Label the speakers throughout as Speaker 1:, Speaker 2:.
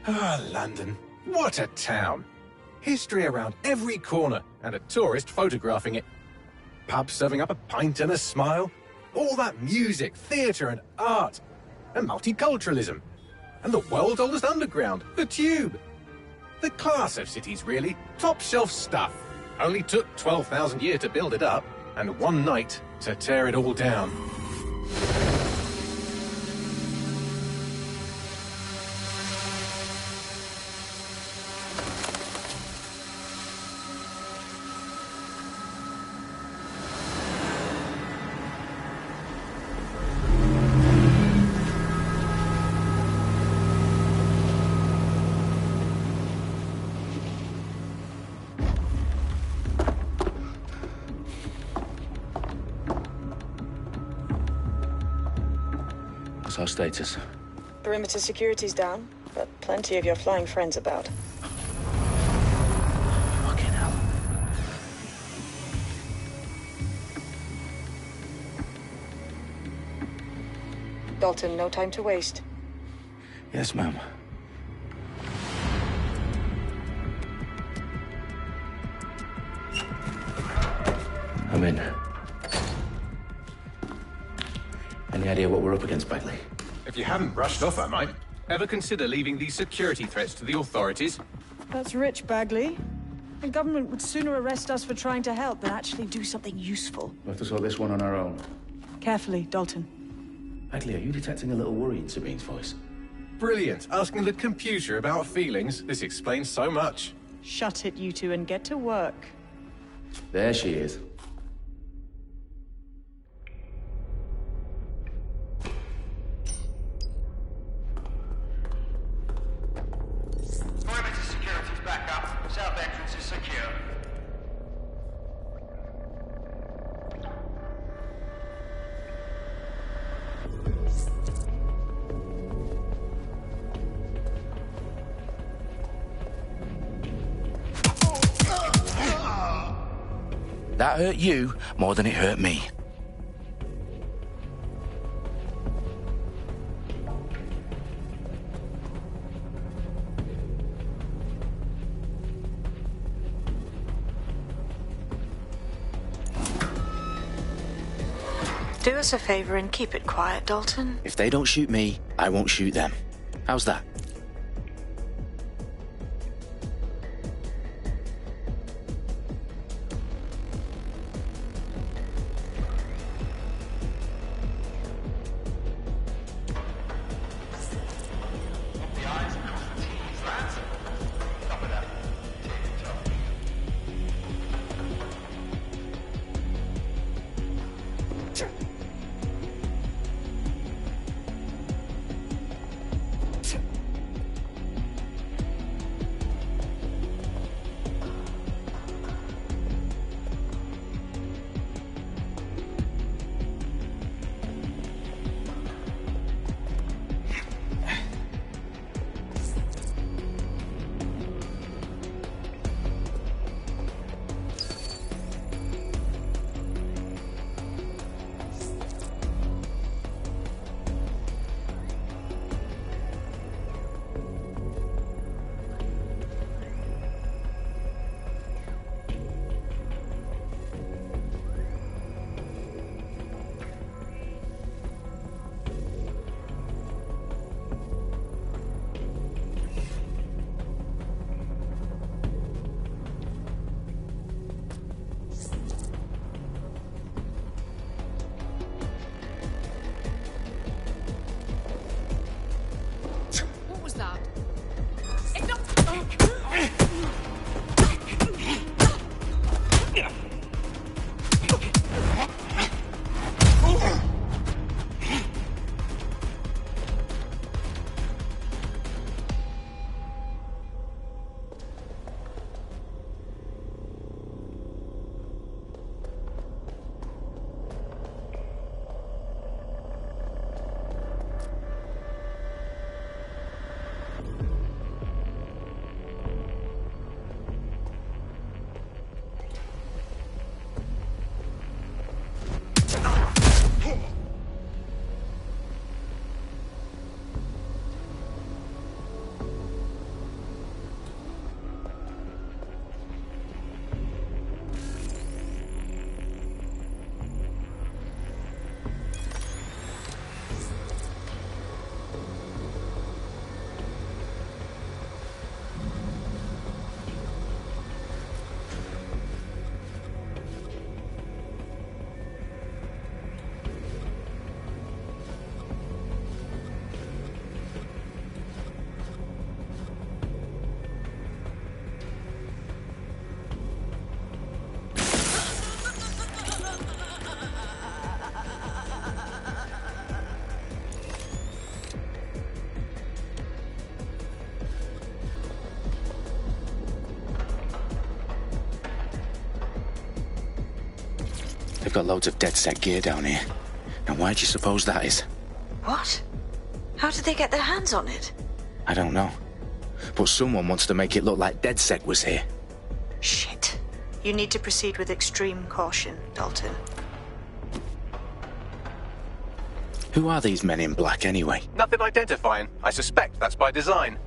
Speaker 1: Ah, London. What a town. History around every corner, and a tourist photographing it. Pubs serving up a pint and a smile. All that music, theatre and art. And multiculturalism. And the world's oldest underground, the Tube. The class of cities, really. Top shelf stuff. Only took 12,000 years to build it up, and one night to tear it all down.
Speaker 2: What's our status?
Speaker 3: Perimeter security's down, but plenty of your flying friends about.
Speaker 2: Fucking hell.
Speaker 3: Dalton, no time to waste.
Speaker 2: Yes, ma'am. I'm in. Any idea what we're up against, Bagley?
Speaker 1: If you haven't brushed off, I might. Ever consider leaving these security threats to the authorities?
Speaker 3: That's rich, Bagley. The government would sooner arrest us for trying to help than actually do something useful.
Speaker 2: We'll have to sort this one on our own.
Speaker 3: Carefully, Dalton.
Speaker 2: Bagley, are you detecting a little worry in Sabine's voice?
Speaker 1: Brilliant. Asking the computer about feelings. This explains so much.
Speaker 3: Shut it, you two, and get to work.
Speaker 2: There she is.
Speaker 4: Perimeter security's back up. South entrance is secure.
Speaker 2: That hurt you more than it hurt me.
Speaker 3: Do us a favor and keep it quiet, Dalton.
Speaker 2: If they don't shoot me, I won't shoot them. How's that? got loads of DedSec gear down here. Now why do you suppose that is?
Speaker 5: What? How did they get their hands on it?
Speaker 2: I don't know. But someone wants to make it look like DedSec was here.
Speaker 5: Shit. You need to proceed with extreme caution, Dalton.
Speaker 2: Who are these men in black anyway?
Speaker 1: Nothing identifying. I suspect that's by design.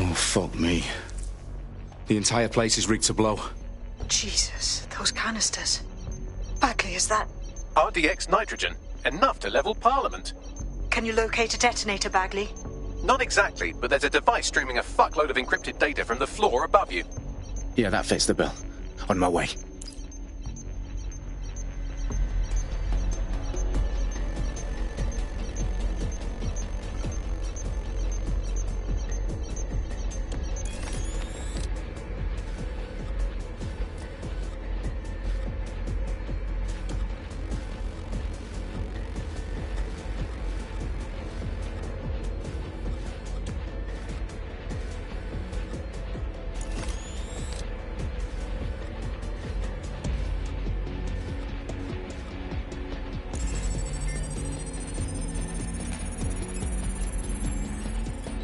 Speaker 6: Oh, fuck me. The entire place is rigged to blow.
Speaker 5: Jesus, those canisters. Bagley, is that...
Speaker 1: RDX nitrogen. Enough to level Parliament.
Speaker 5: Can you locate a detonator, Bagley?
Speaker 1: Not exactly, but there's a device streaming a fuckload of encrypted data from the floor above you.
Speaker 2: Yeah, that fits the bill. On my way.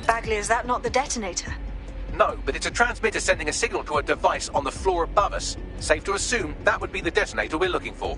Speaker 5: Bagley, is that not the detonator?
Speaker 1: No, but it's a transmitter sending a signal to a device on the floor above us. Safe to assume that would be the detonator we're looking for.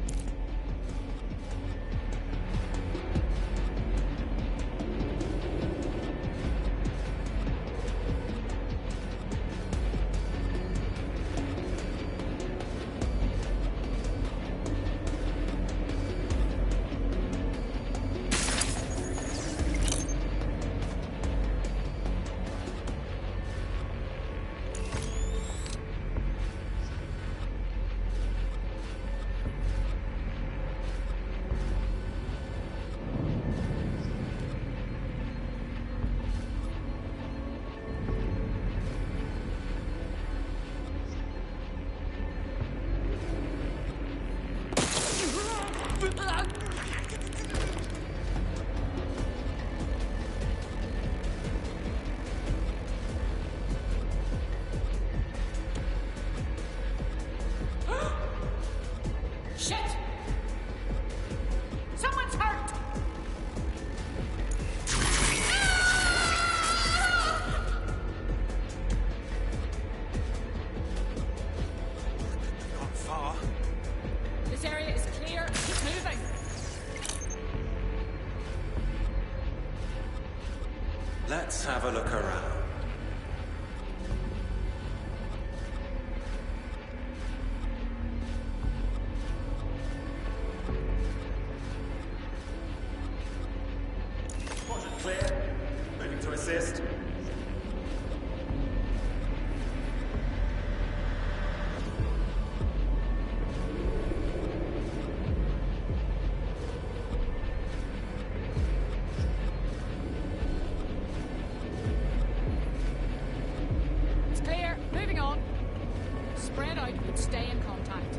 Speaker 7: Shit! Someone's hurt!
Speaker 1: Not far.
Speaker 7: This area is clear. Keep moving.
Speaker 8: Let's have a look around. Clear. Moving to assist.
Speaker 7: It's clear. Moving on. Spread out and stay in contact.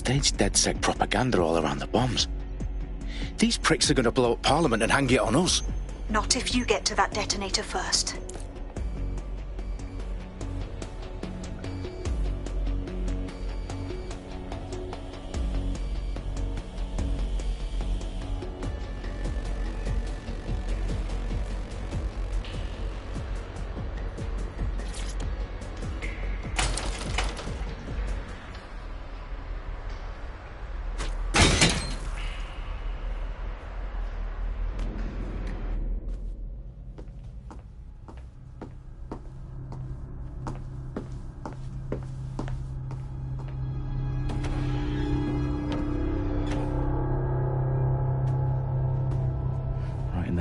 Speaker 2: staged DedSec propaganda all around the bombs. These pricks are going to blow up Parliament and hang it on us.
Speaker 5: Not if you get to that detonator first.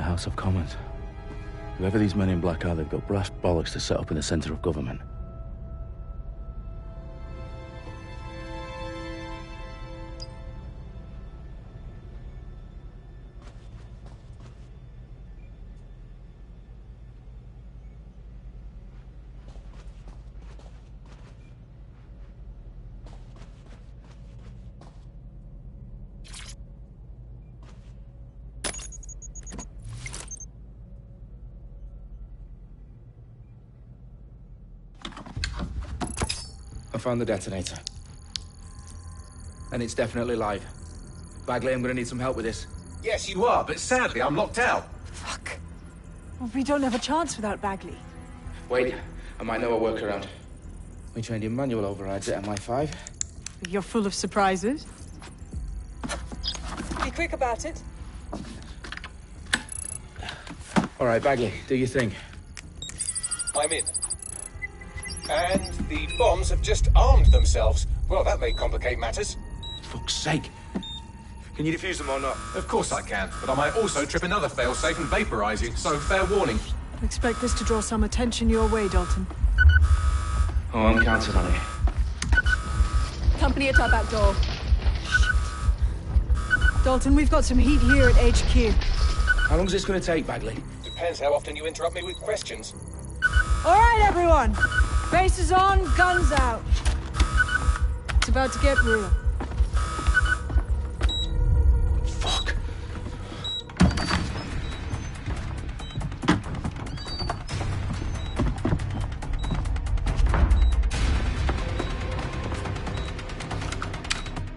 Speaker 6: House of Commons. Whoever these men in black are, they've got brass bollocks to set up in the centre of government. I found the detonator. And it's definitely live. Bagley, I'm gonna need some help with this.
Speaker 1: Yes, you are, but sadly, I'm locked out.
Speaker 3: Fuck. Well, we don't have a chance without Bagley.
Speaker 6: Wait, I might know a workaround. We trained in manual overrides at MI5.
Speaker 3: You're full of surprises. Be quick about it.
Speaker 6: All right, Bagley, do your thing.
Speaker 1: I'm in. And the bombs have just armed themselves. Well, that may complicate matters.
Speaker 6: Fuck's sake. Can you defuse them or not?
Speaker 1: Of course I can, but I might also trip another failsafe and vaporize you, so fair warning.
Speaker 3: Expect this to draw some attention your way, Dalton.
Speaker 6: Oh, I'm counting on it.
Speaker 3: Company at our back door. Dalton, we've got some heat here at HQ.
Speaker 6: How long is this going to take, Bagley?
Speaker 1: Depends how often you interrupt me with questions.
Speaker 3: All right, everyone. Faces on, guns out. It's about to get real.
Speaker 6: Fuck.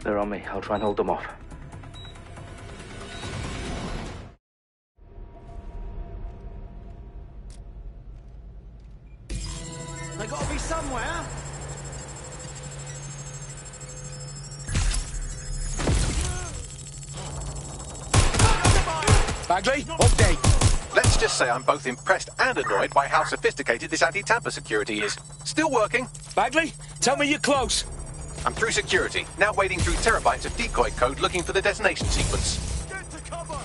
Speaker 6: They're on me. I'll try and hold them off.
Speaker 8: They gotta be somewhere.
Speaker 2: Bagley, update.
Speaker 1: Let's just say I'm both impressed and annoyed by how sophisticated this anti-tamper security is. Still working.
Speaker 2: Bagley, tell me you're close.
Speaker 1: I'm through security, now wading through terabytes of decoy code looking for the detonation sequence.
Speaker 8: Get to cover.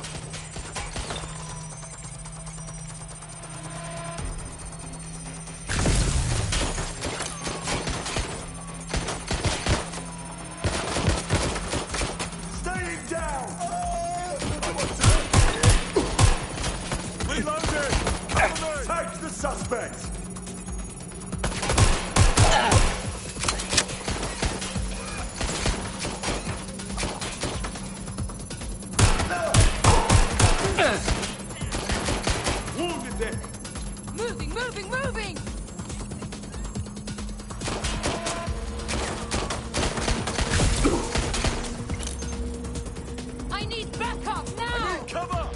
Speaker 8: Staying down. Reloading. Take the suspect. Wounded there.
Speaker 7: Moving, moving, moving! I need backup now!
Speaker 8: Cover.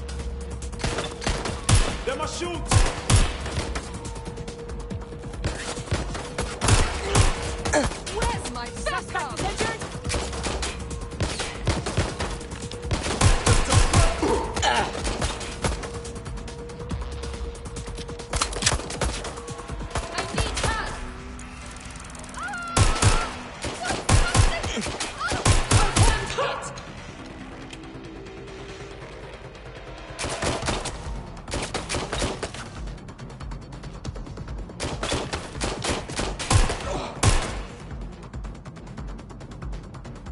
Speaker 8: They must shoot.
Speaker 7: Where's my backup? I need help!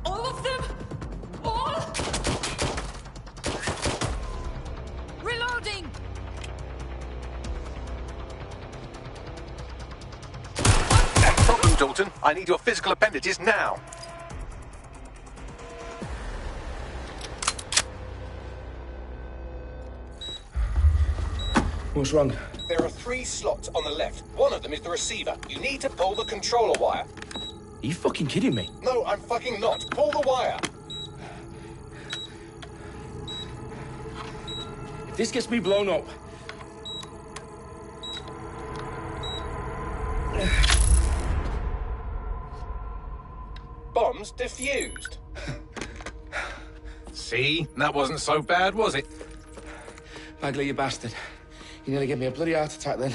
Speaker 7: All of them? All? Reloading!
Speaker 1: Problem, Dalton. I need your physical appendages now.
Speaker 6: What's wrong?
Speaker 1: There are 3 slots on the left. One of them is the receiver. You need to pull the controller wire.
Speaker 6: Are you fucking kidding me?
Speaker 1: No, I'm fucking not. Pull the wire.
Speaker 6: If this gets me blown up...
Speaker 1: Bombs defused. See? That wasn't so bad, was it?
Speaker 6: Bagley, you bastard. You nearly gave me a bloody heart attack then.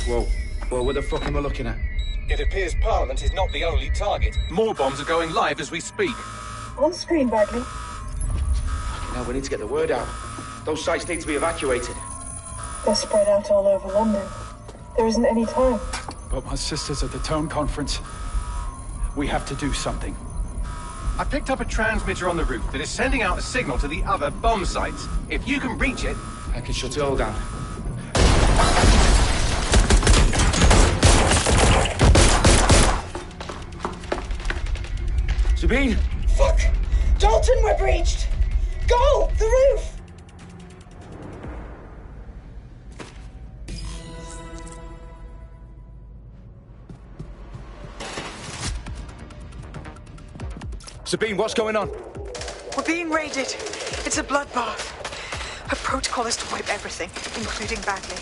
Speaker 6: Whoa, what the fuck am I looking at?
Speaker 1: It appears Parliament is not the only target. More bombs are going live as we speak.
Speaker 9: On screen, Bagley.
Speaker 6: Now we need to get the word out. Those sites need to be evacuated.
Speaker 9: They're spread out all over London. There isn't any time.
Speaker 10: But my sister's at the town conference. We have to do something.
Speaker 1: I picked up a transmitter on the roof that is sending out a signal to the other bomb sites. If you can reach it...
Speaker 6: I can shut it all down. Sabine!
Speaker 9: Fuck! Dalton, we're breached! Go! The roof!
Speaker 6: Sabine, what's going on?
Speaker 5: We're being raided. It's a bloodbath. Our protocol is to wipe everything, including Bagley.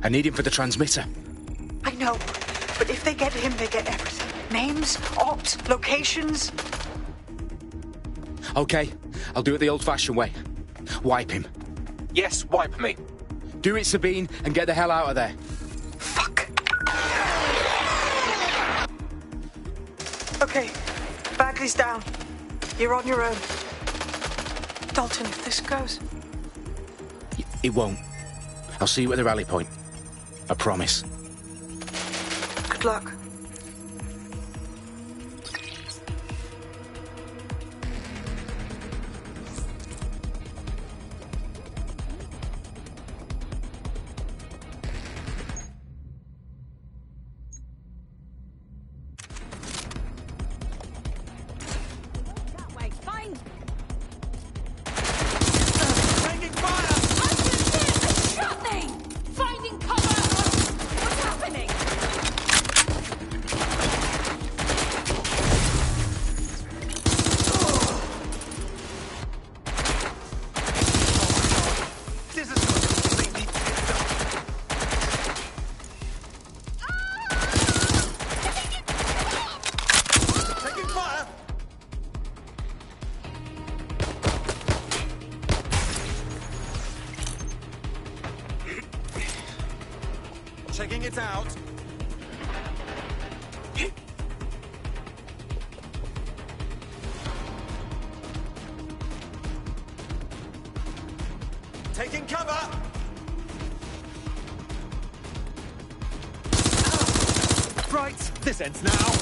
Speaker 2: I need him for the transmitter.
Speaker 5: I know, but if they get him, they get everything. Names, ops, locations.
Speaker 2: Okay, I'll do it the old-fashioned way. Wipe him.
Speaker 1: Yes, wipe me.
Speaker 2: Do it, Sabine, and get the hell out of there.
Speaker 5: Fuck. Okay, Bagley's down. You're on your own. Dalton, if this goes...
Speaker 2: It won't. I'll see you at the rally point. I promise.
Speaker 5: Good luck.
Speaker 8: Checking it out. Taking cover. Right, this ends now.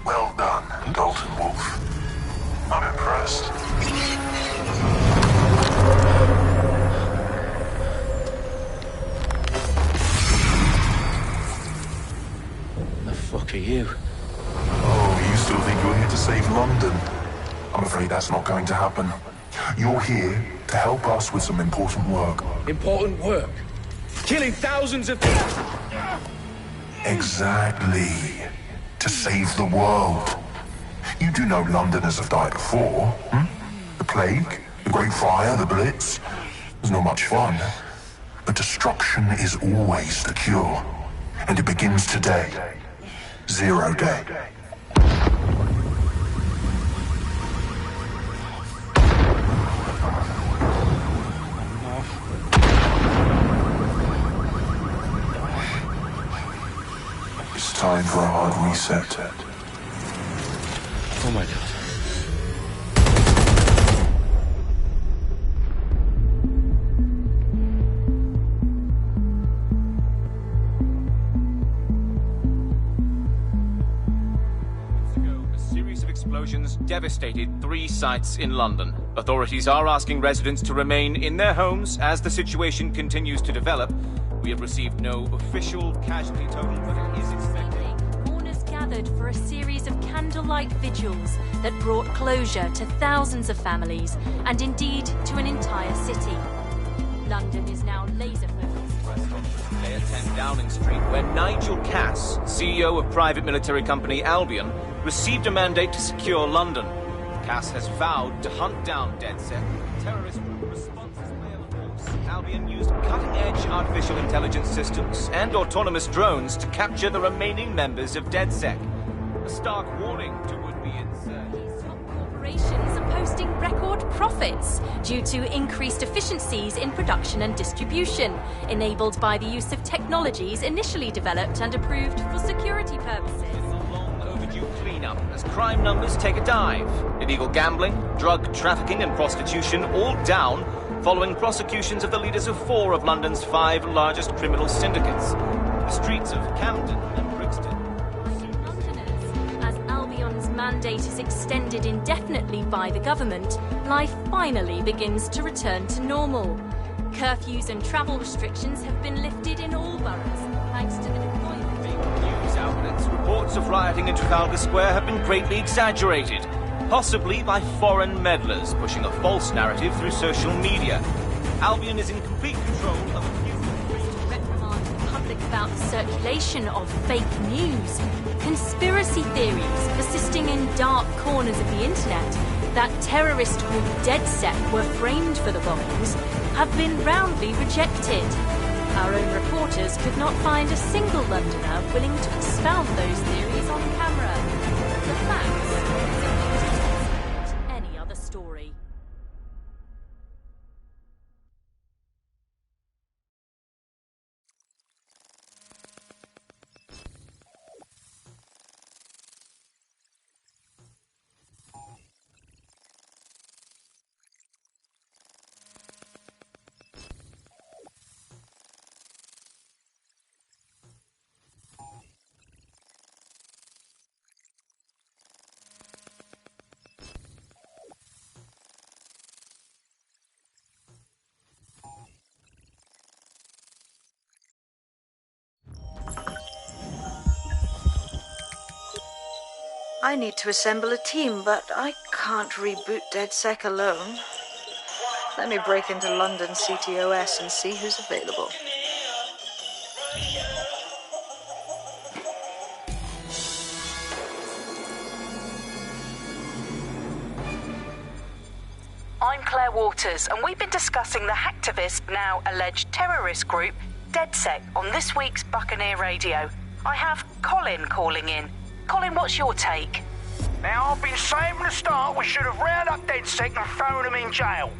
Speaker 11: Well done, Dalton Wolf. I'm impressed.
Speaker 6: The fuck are you?
Speaker 11: Oh, you still think you're here to save London? I'm afraid that's not going to happen. You're here to help us with some important work.
Speaker 6: Important work? Killing thousands of people?
Speaker 11: Exactly. To save the world. You do know Londoners have died before, hmm? The plague, The Great Fire, the Blitz, was not much fun. But destruction is always the cure. And it begins today. Zero Day. It's time for a hard reset.
Speaker 6: Oh my God.
Speaker 12: Explosions devastated 3 sites in London. Authorities are asking residents to remain in their homes as the situation continues to develop. We have received no official casualty total, but it is expected.
Speaker 13: Mourners gathered for a series of candlelight vigils that brought closure to thousands of families and indeed to an entire city. London is now laser focused.
Speaker 12: At 10 Downing Street, where Nigel Cass, CEO of private military company Albion, received a mandate to secure London. Cass has vowed to hunt down DedSec. Terrorist responses play a force. Albion used cutting-edge artificial intelligence systems and autonomous drones to capture the remaining members of DedSec. A stark warning to would-be insurgents.
Speaker 13: Corporations are posting record profits due to increased efficiencies in production and distribution, enabled by the use of technologies initially developed and approved for security purposes.
Speaker 12: Cleanup as crime numbers take a dive. Illegal gambling, drug trafficking and prostitution all down following prosecutions of the leaders of 4 of London's 5 largest criminal syndicates. The streets of Camden and Brixton.
Speaker 13: Londoners, as Albion's mandate is extended indefinitely by the government, life finally begins to return to normal. Curfews and travel restrictions have been lifted in all boroughs, thanks to the deployment.
Speaker 12: News outlets, reports of rioting in Trafalgar Square have been greatly exaggerated, possibly by foreign meddlers pushing a false narrative through social media. Albion is in complete control of a few...
Speaker 13: To reprimand the public about the circulation of fake news, conspiracy theories persisting in dark corners of the internet that terrorist group DedSec were framed for the bombings have been roundly rejected. Our own reporters could not find a single Londoner willing to expound those theories on camera. The facts simply any other story.
Speaker 5: I need to assemble a team, but I can't reboot DedSec alone. Let me break into London CTOS and see who's available.
Speaker 14: I'm Claire Waters, and we've been discussing the hacktivist, now alleged terrorist group, DedSec, on this week's Buccaneer Radio. I have Colin calling in. Colin, what's your take?
Speaker 4: Now, I've been saying from the start we should have rounded up DedSec and thrown them in jail.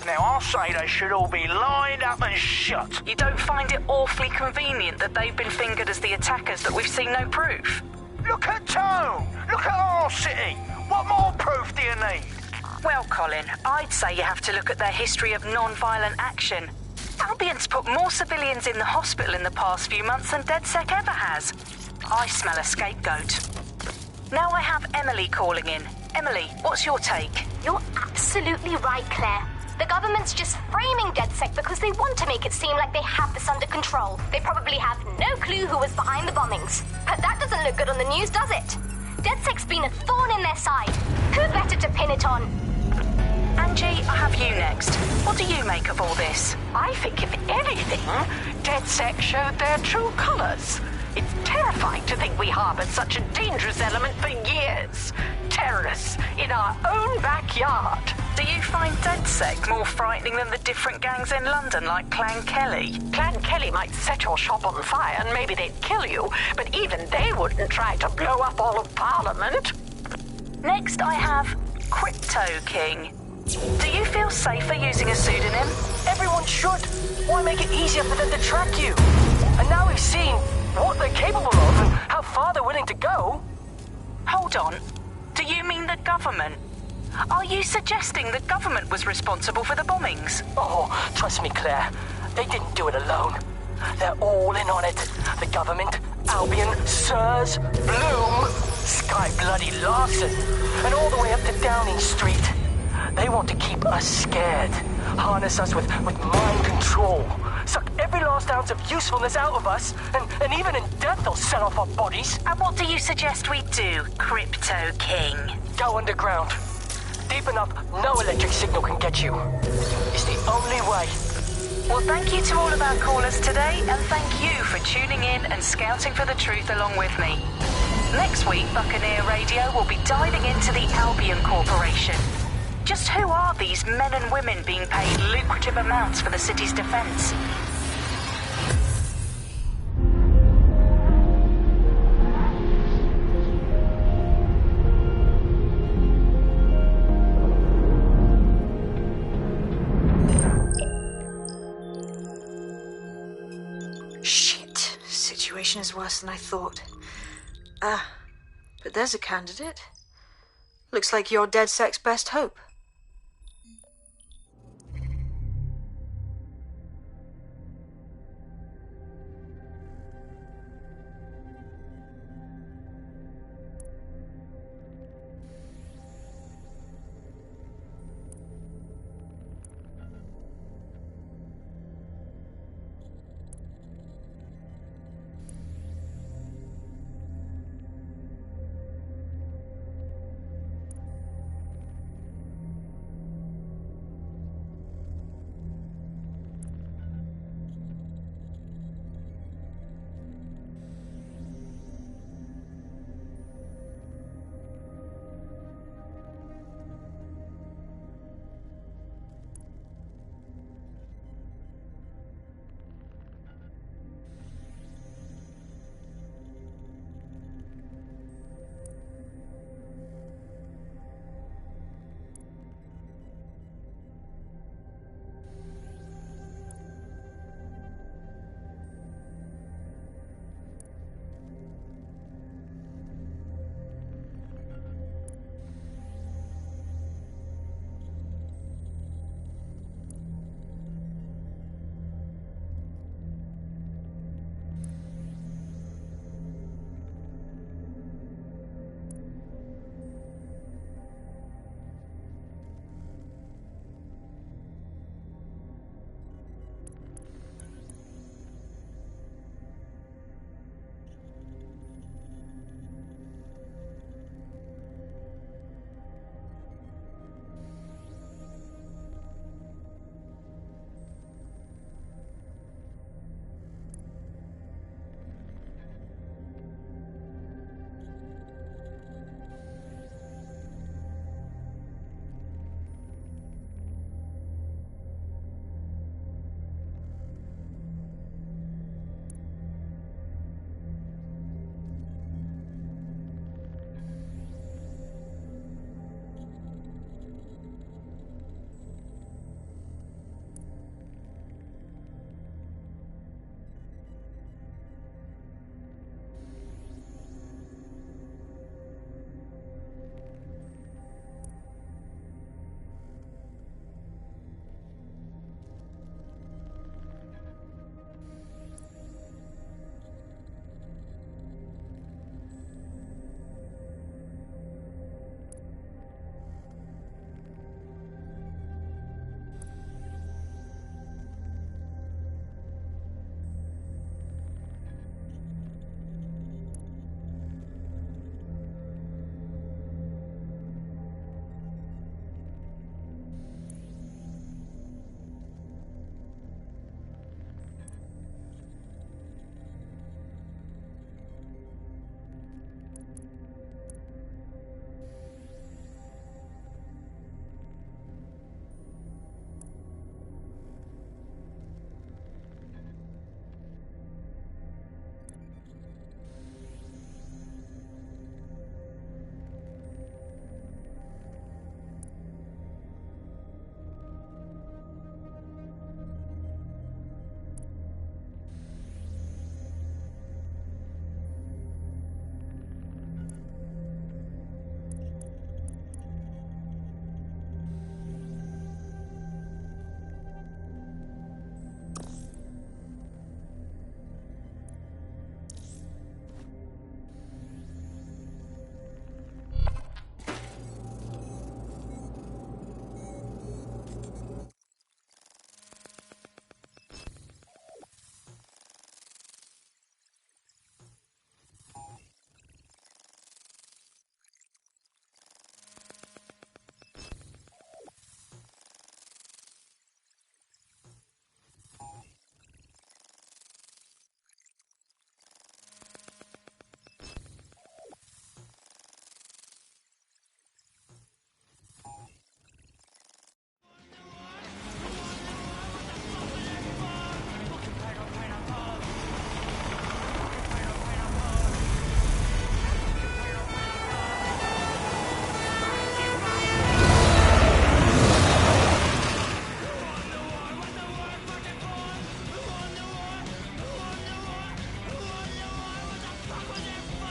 Speaker 4: Now, I'll say they should all be lined up and shot.
Speaker 14: You don't find it awfully convenient that they've been fingered as the attackers, but we've seen no proof?
Speaker 4: Look at Tone! Look at our city! What more proof do you need?
Speaker 14: Well, Colin, I'd say you have to look at their history of non-violent action. Albion's put more civilians in the hospital in the past few months than DedSec ever has. I smell a scapegoat. Now I have Emily calling in. Emily, what's your take?
Speaker 15: You're absolutely right, Claire. The government's just framing DedSec because they want to make it seem like they have this under control. They probably have no clue who was behind the bombings. But that doesn't look good on the news, does it? DedSec's been a thorn in their side. Who better to pin it on?
Speaker 14: Angie, I have you next. What do you make of all this?
Speaker 16: I think, if anything, DedSec showed their true colours. It's terrifying to think we harboured such a dangerous element for years. Terrorists in our own backyard.
Speaker 14: Do you find DedSec more frightening than the different gangs in London like Clan Kelly?
Speaker 16: Clan Kelly might set your shop on fire and maybe they'd kill you, but even they wouldn't try to blow up all of Parliament.
Speaker 14: Next I have Crypto King. Do you feel safer using a pseudonym?
Speaker 17: Everyone should. Why make it easier for them to track you? And now we've seen what they're capable of and how far they're willing to go.
Speaker 14: Hold on. Do you mean the government? Are you suggesting the government was responsible for the bombings?
Speaker 17: Oh, trust me, Claire. They didn't do it alone. They're all in on it. The government, Albion, Sirs, Bloom, Sky Bloody Larson, and all the way up to Downing Street. They want to keep us scared, harness us with mind control, suck every last ounce of usefulness out of us, and even in death they'll sell off our bodies.
Speaker 14: And what do you suggest we do, Crypto King?
Speaker 17: Go underground. Deep enough, no electric signal can get you. It's the only way.
Speaker 14: Well, thank you to all of our callers today, and thank you for tuning in and scouting for the truth along with me. Next week, Buccaneer Radio will be diving into the Albion Corporation. Just who are these men and women being paid lucrative amounts for the city's defense?
Speaker 5: Shit. Situation is worse than I thought. But there's a candidate. Looks like you're DedSec's best hope.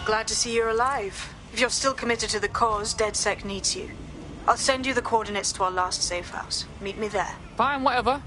Speaker 5: Glad to see you're alive. If you're still committed to the cause, DedSec needs you. I'll send you the coordinates to our last safe house. Meet me there.
Speaker 7: Fine, whatever.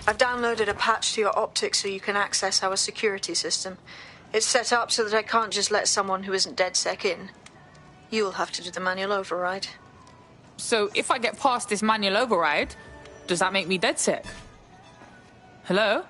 Speaker 5: I've downloaded a patch to your optics so you can access our security system. It's set up so that I can't just let someone who isn't DedSec in. You'll have to do the manual override.
Speaker 7: So if I get past this manual override, does that make me DedSec? Hello?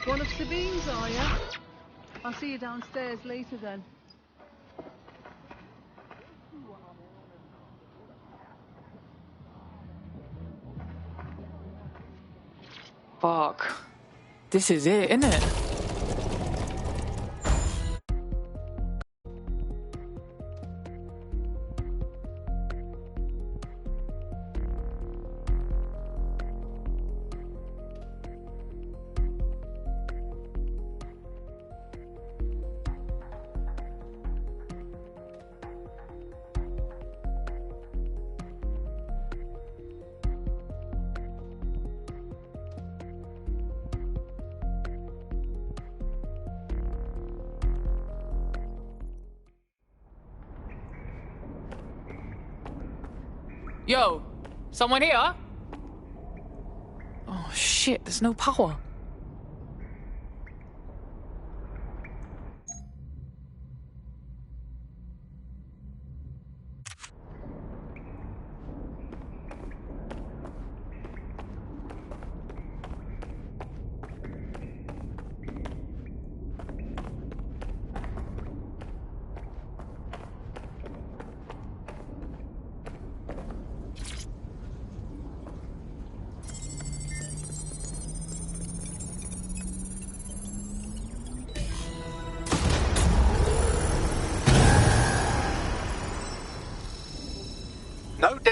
Speaker 18: One of Sabine's, are you? I'll see you downstairs later then.
Speaker 7: Fuck. This is it, isn't it? Yo, someone here? Oh shit, there's no power.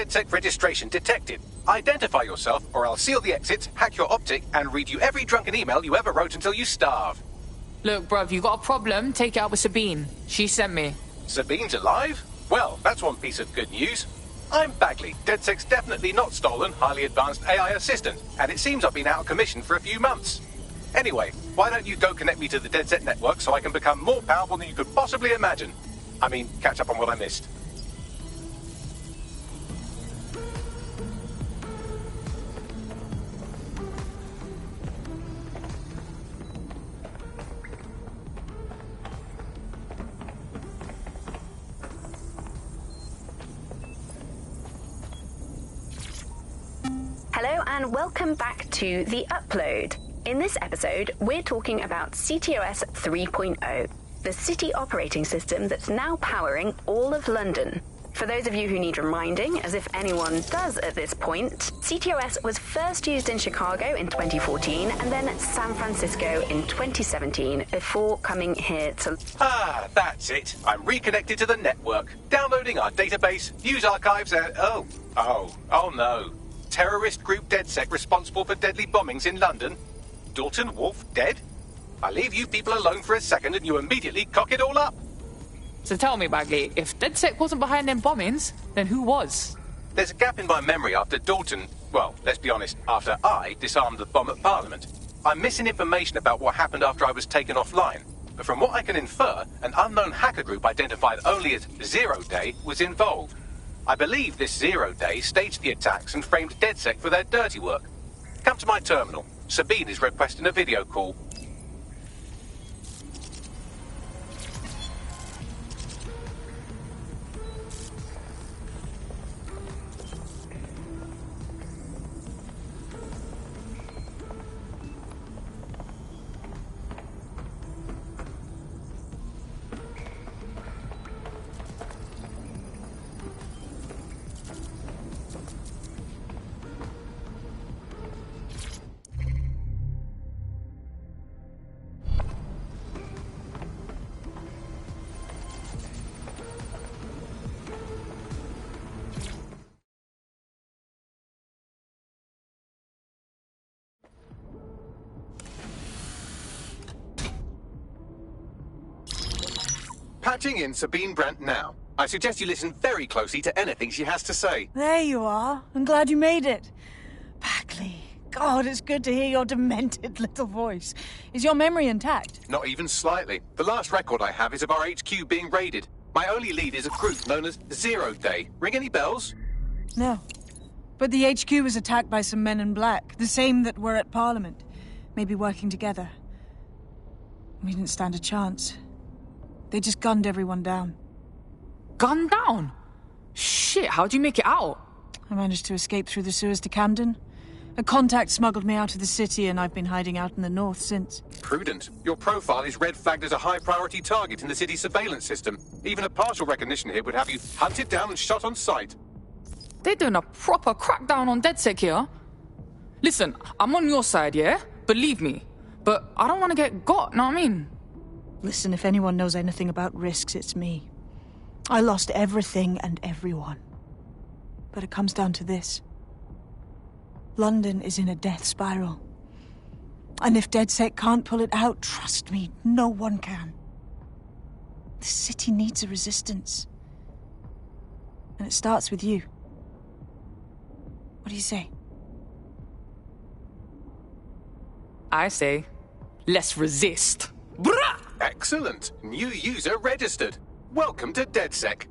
Speaker 1: DedSec registration detected. Identify yourself, or I'll seal the exits, hack your optic, and read you every drunken email you ever wrote until you starve.
Speaker 7: Look, bruv, you got a problem, take it out with Sabine. She sent me.
Speaker 1: Sabine's alive? Well, that's one piece of good news. I'm Bagley, DedSec's definitely not stolen, highly advanced AI assistant, and it seems I've been out of commission for a few months. Anyway, why don't you go connect me to the DedSec network so I can become more powerful than you could possibly imagine? I mean, catch up on what I missed.
Speaker 19: Hello and welcome back to The Upload. In this episode, we're talking about CTOS 3.0, the city operating system that's now powering all of London. For those of you who need reminding, as if anyone does at this point, CTOS was first used in Chicago in 2014 and then San Francisco in 2017 before coming here to...
Speaker 1: Ah, that's it. I'm reconnected to the network, downloading our database, news archives, and... Oh no. Terrorist group DedSec responsible for deadly bombings in London? Dalton Wolf dead? I leave you people alone for a second and you immediately cock it all up.
Speaker 7: So tell me, Bagley, if DedSec wasn't behind them bombings, then who was?
Speaker 1: There's a gap in my memory after Dalton... Well, let's be honest, after I disarmed the bomb at Parliament. I'm missing information about what happened after I was taken offline. But from what I can infer, an unknown hacker group identified only as Zero Day was involved. I believe this Zero Day staged the attacks and framed DedSec for their dirty work. Come to my terminal. Sabine is requesting a video call. Patching in Sabine Brandt now. I suggest you listen very closely to anything she has to say.
Speaker 3: There you are. I'm glad you made it. Bagley. God, it's good to hear your demented little voice. Is your memory intact?
Speaker 1: Not even slightly. The last record I have is of our HQ being raided. My only lead is a group known as Zero Day. Ring any bells?
Speaker 3: No. But the HQ was attacked by some men in black, the same that were at Parliament. Maybe working together. We didn't stand a chance. They just gunned everyone down.
Speaker 7: Gunned down? Shit, how'd you make it out?
Speaker 3: I managed to escape through the sewers to Camden. A contact smuggled me out of the city, and I've been hiding out in the north since.
Speaker 1: Prudent. Your profile is red flagged as a high-priority target in the city's surveillance system. Even a partial recognition here would have you hunted down and shot on sight.
Speaker 7: They're doing a proper crackdown on DedSec here. Listen, I'm on your side, yeah? Believe me. But I don't want to get got, know what I mean?
Speaker 3: Listen, if anyone knows anything about risks, it's me. I lost everything and everyone. But it comes down to this. London is in a death spiral. And if DedSec can't pull it out, trust me, no one can. The city needs a resistance. And it starts with you. What do you say?
Speaker 7: I say, let's resist. Brah!
Speaker 1: Excellent. New user registered. Welcome to DedSec.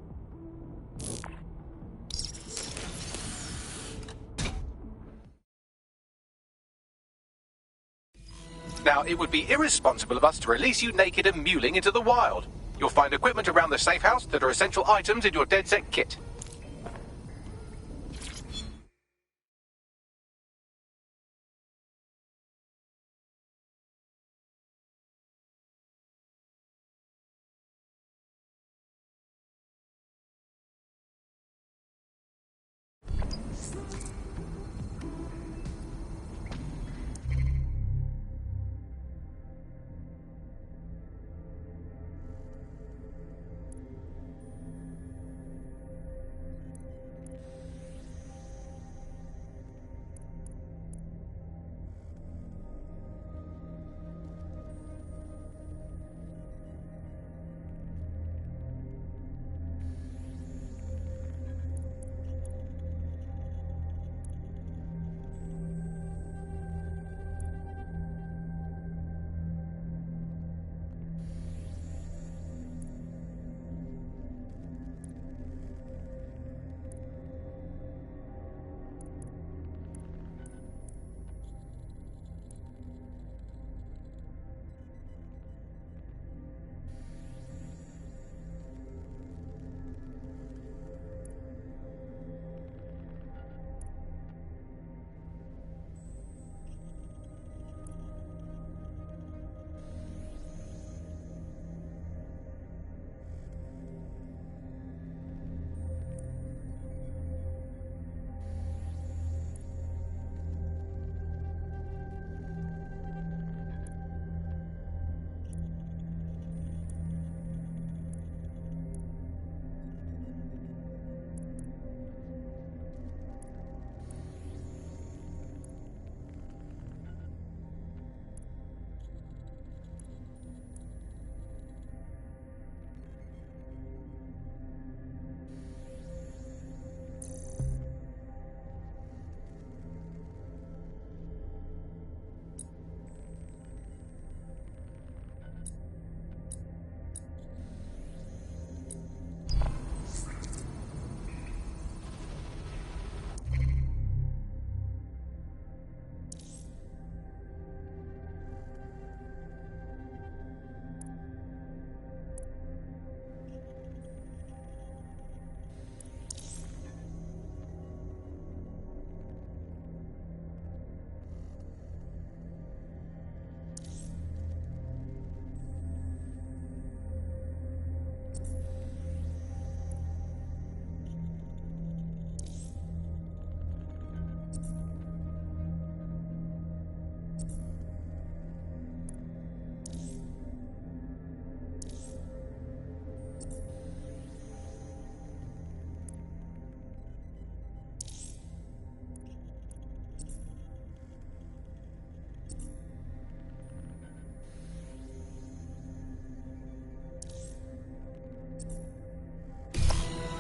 Speaker 1: Now, it would be irresponsible of us to release you naked and mewling into the wild. You'll find equipment around the safe house that are essential items in your DedSec kit.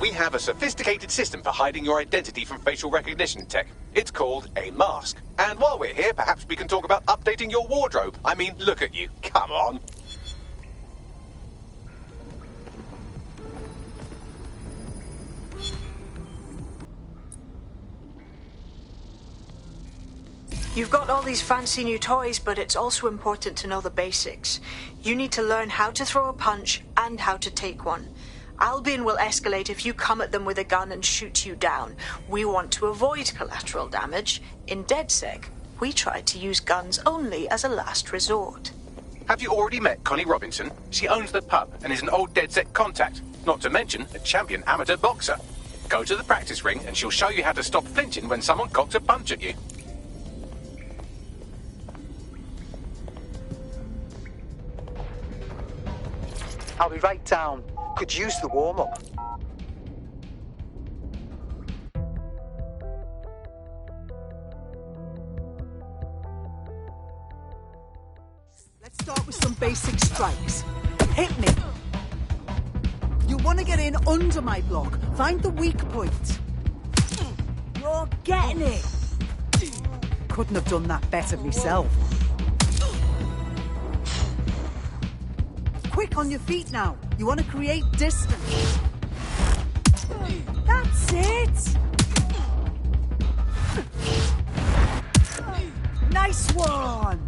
Speaker 1: we have a sophisticated system for hiding your identity from facial recognition tech. It's called a mask. And while we're here, perhaps we can talk about updating your wardrobe. I mean, look at you. Come on.
Speaker 5: You've got all these fancy new toys, but it's also important to know the basics. You need to learn how to throw a punch and how to take one. Albion will escalate if you come at them with a gun and shoot you down. We want to avoid collateral damage. In DedSec, we tried to use guns only as a last resort.
Speaker 1: Have you already met Connie Robinson? She owns the pub and is an old DedSec contact, not to mention a champion amateur boxer. Go to the practice ring and she'll show you how to stop flinching when someone cocks a punch at you.
Speaker 20: I'll be right down. Could use the warm-up.
Speaker 21: Let's start with some basic strikes. Hit me. You want to get in under my block. Find the weak point. You're getting it. Couldn't have done that better myself. Quick on your feet now. You want to create distance. That's it! Nice one!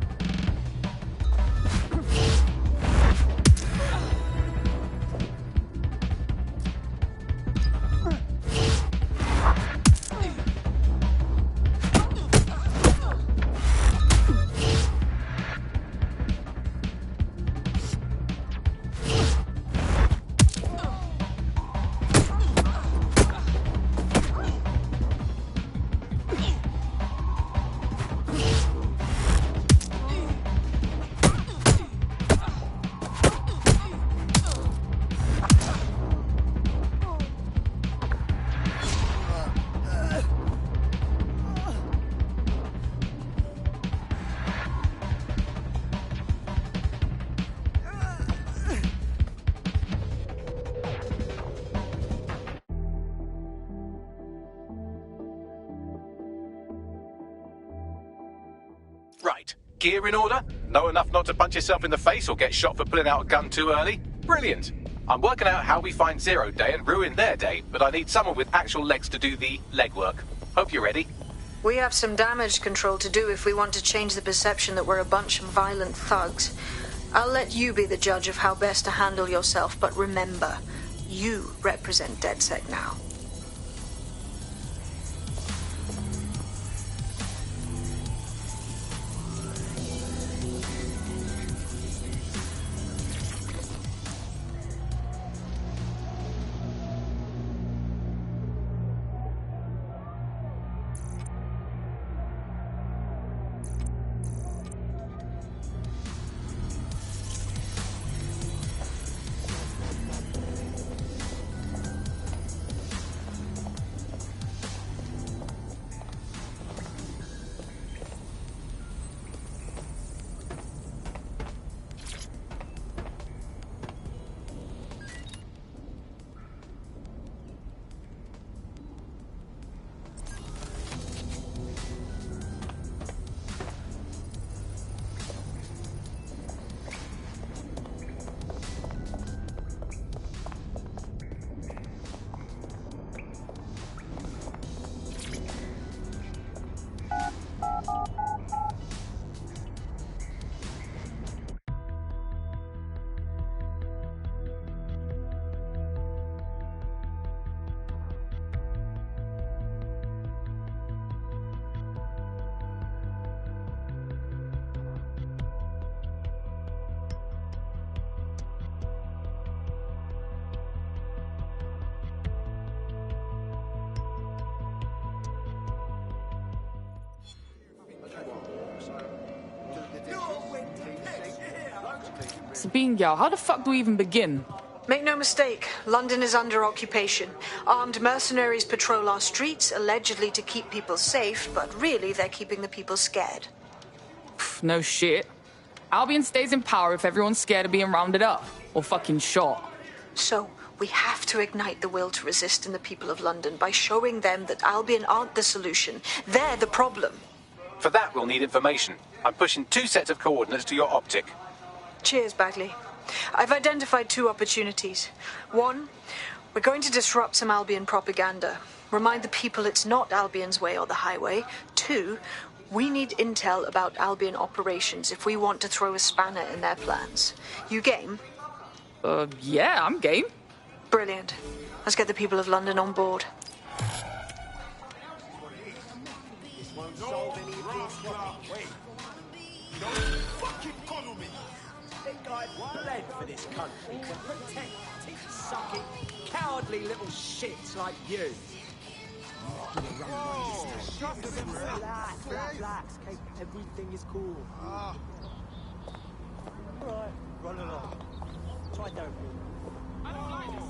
Speaker 1: Right. Gear in order? Know enough not to punch yourself in the face or get shot for pulling out a gun too early? Brilliant. I'm working out how we find Zero Day and ruin their day, but I need someone with actual legs to do the legwork. Hope you're ready.
Speaker 5: We have some damage control to do if we want to change the perception that we're a bunch of violent thugs. I'll let you be the judge of how best to handle yourself, but remember, you represent DedSec now.
Speaker 7: Sabine Gal, how the fuck do we even begin?
Speaker 5: Make no mistake, London is under occupation. Armed mercenaries patrol our streets, allegedly to keep people safe, but really they're keeping the people scared.
Speaker 7: No shit. Albion stays in power if everyone's scared of being rounded up. Or fucking shot.
Speaker 5: So, We have to ignite the will to resist in the people of London by showing them that Albion aren't the solution. They're the problem.
Speaker 1: For that, we'll need information. I'm pushing 2 sets of coordinates to your optic.
Speaker 5: Cheers, Bagley. I've identified 2 opportunities. 1, we're going to disrupt some Albion propaganda. Remind the people it's not Albion's way or the highway. 2, we need intel about Albion operations if we want to throw a spanner in their plans. You game?
Speaker 7: Yeah, I'm game.
Speaker 5: Brilliant. Let's get the people of London on board.
Speaker 8: This won't solve any of this. Wait. Don't fucking coddle me. That guy bled for this country to protect tit-sucking, cowardly little shits like you. Relax, Kate. Everything is cool. Right, run along. Try don't move. I don't like this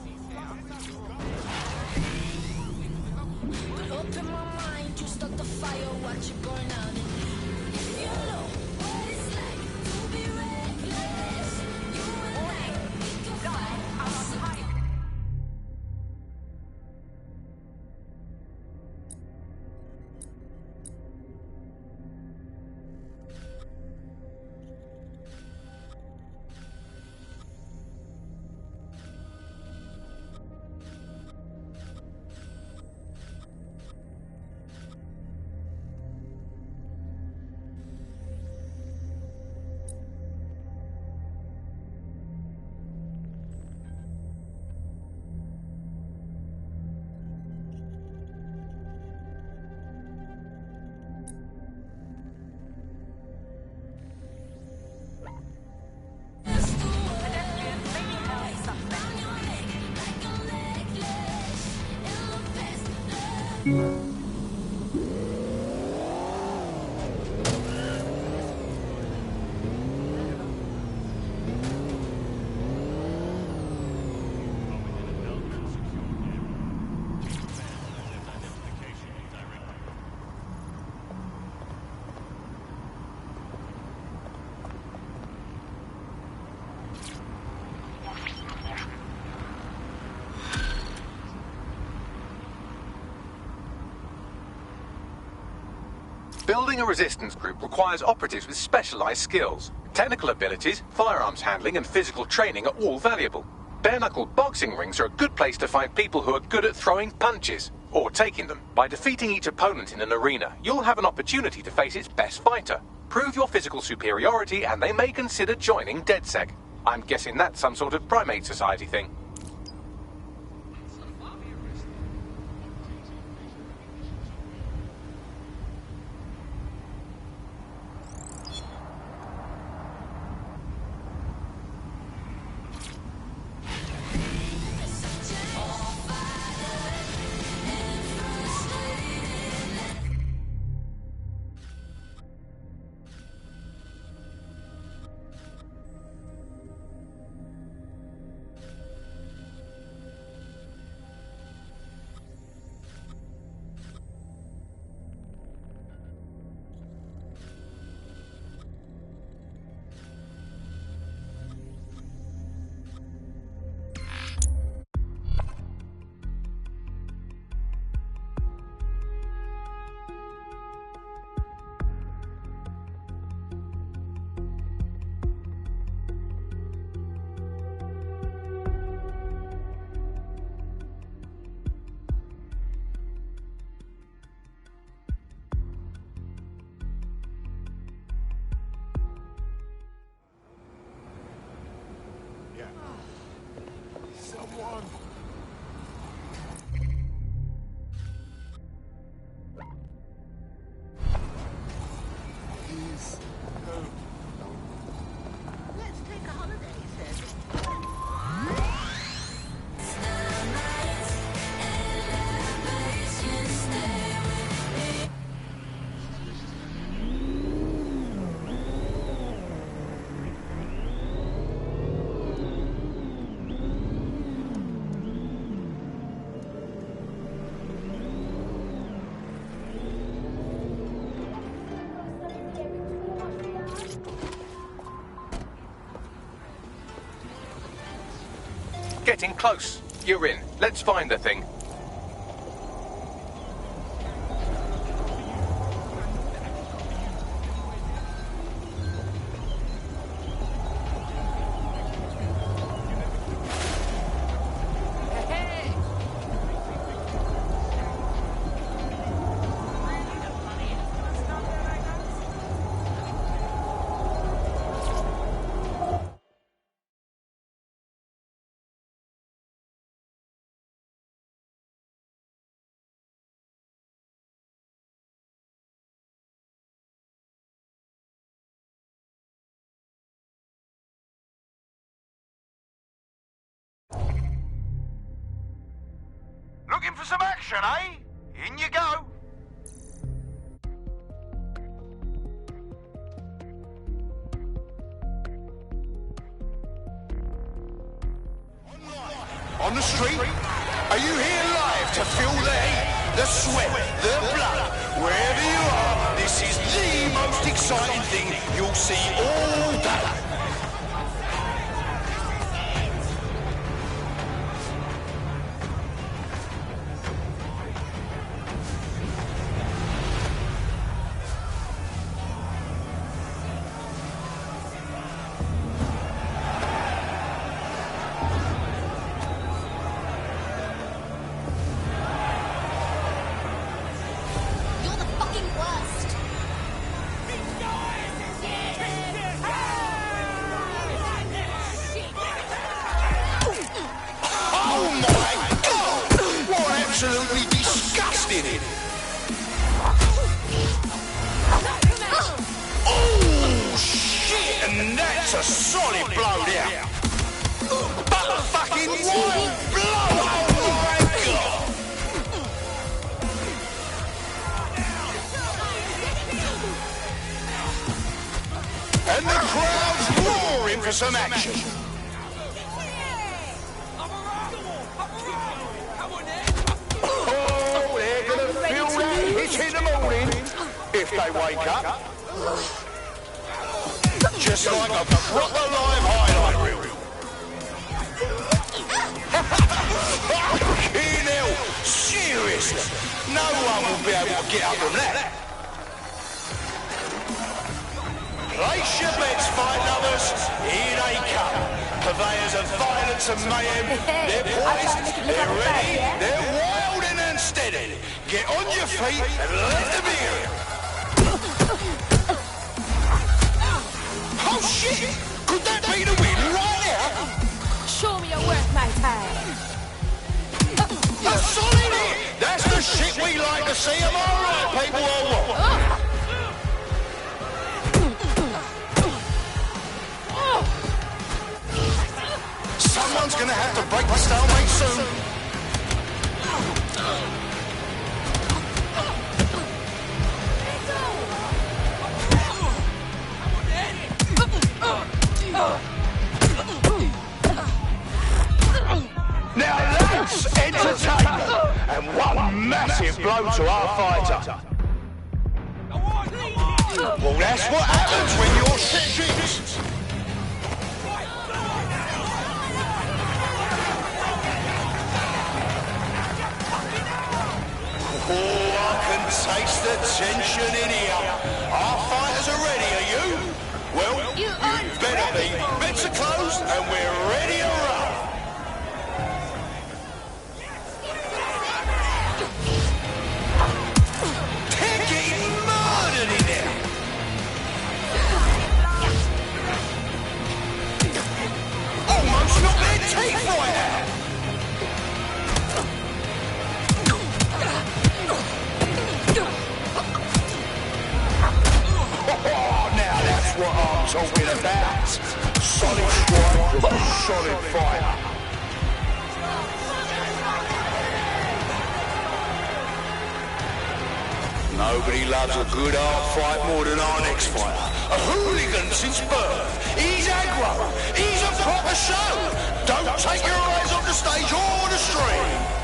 Speaker 10: Open my mind, you start the fire, watch it burn out. You know what it's like to be reckless. You and I, outside.
Speaker 1: Building a resistance group requires operatives with specialized skills. Technical abilities, firearms handling, and physical training are all valuable. Bare-knuckle boxing rings are a good place to find people who are good at throwing punches, or taking them. By defeating each opponent in an arena, you'll have an opportunity to face its best fighter. Prove your physical superiority, and they may consider joining DedSec. I'm guessing that's some sort of primate society thing. Getting close. You're in. Let's find the thing.
Speaker 4: Looking for some action, eh? In you go.
Speaker 11: On the street? Are you here live to feel the heat, the sweat, the blood? Wherever you are, this is the most exciting thing you'll see all day. Absolutely disgusting. Oh, shit, and that's a solid blow down. But fucking wild blow, oh my God. And the crowd's roaring for some action. In the morning, if they wake up, just like a proper live highlight reel. Fucking hell, seriously, no one will be able to get up from that. Place your bets, fight lovers, here they come. Purveyors of violence and mayhem, they're poised, they're ready, they're wild and unsteady. Get on your feet and let them hear it. Oh shit! Could that be the win right now?
Speaker 10: Show me your work, my time.
Speaker 11: A solid hit! That's the shit we like to see. Am I right, people, or what? Someone's gonna have to break the stalemate soon. Now that's entertainment, and one massive blow to our fighter. Well, that's what happens when you're shit. Oh, I can taste the tension in here. Our fighters are ready, are you? Well, you better be. Bets are closed and we're ready to roll. They're getting murdered in there. Almost knocked their teeth right out. Oh, now that's what I'm talking about. Solid strike from a solid fighter. Nobody loves a good hard fight more than our next fighter. A hooligan since birth. He's aggro. He's a proper show. Don't take your eyes off the stage or the stream.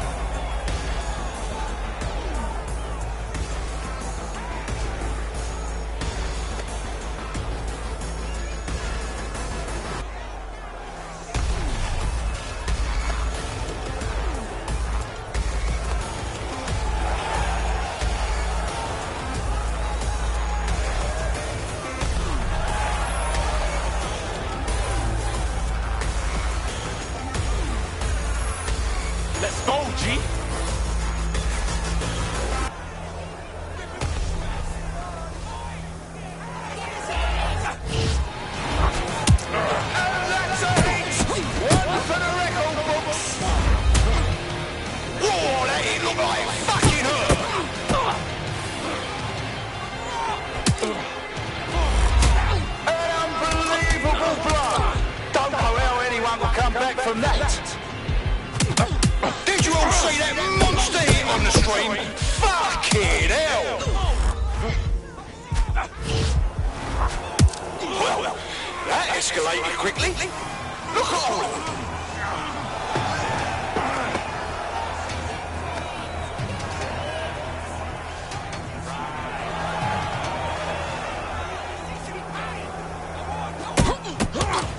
Speaker 11: bulgy. From that. Did you all see that monster hit on the stream? Fucking hell! Well, that escalated quickly. Look at all of them.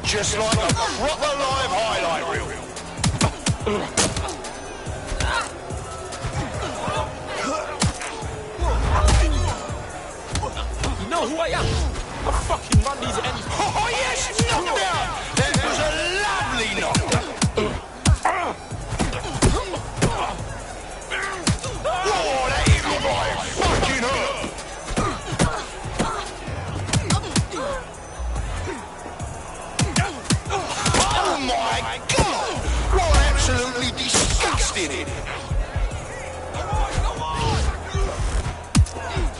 Speaker 11: Just like a proper live highlight reel.
Speaker 9: You know who I am? I fucking run these ends.
Speaker 11: Oh yes, knockdown! That was a lovely knockdown. Oh, that hit me right fucking hurt. Oh my god! What absolutely disgusting it!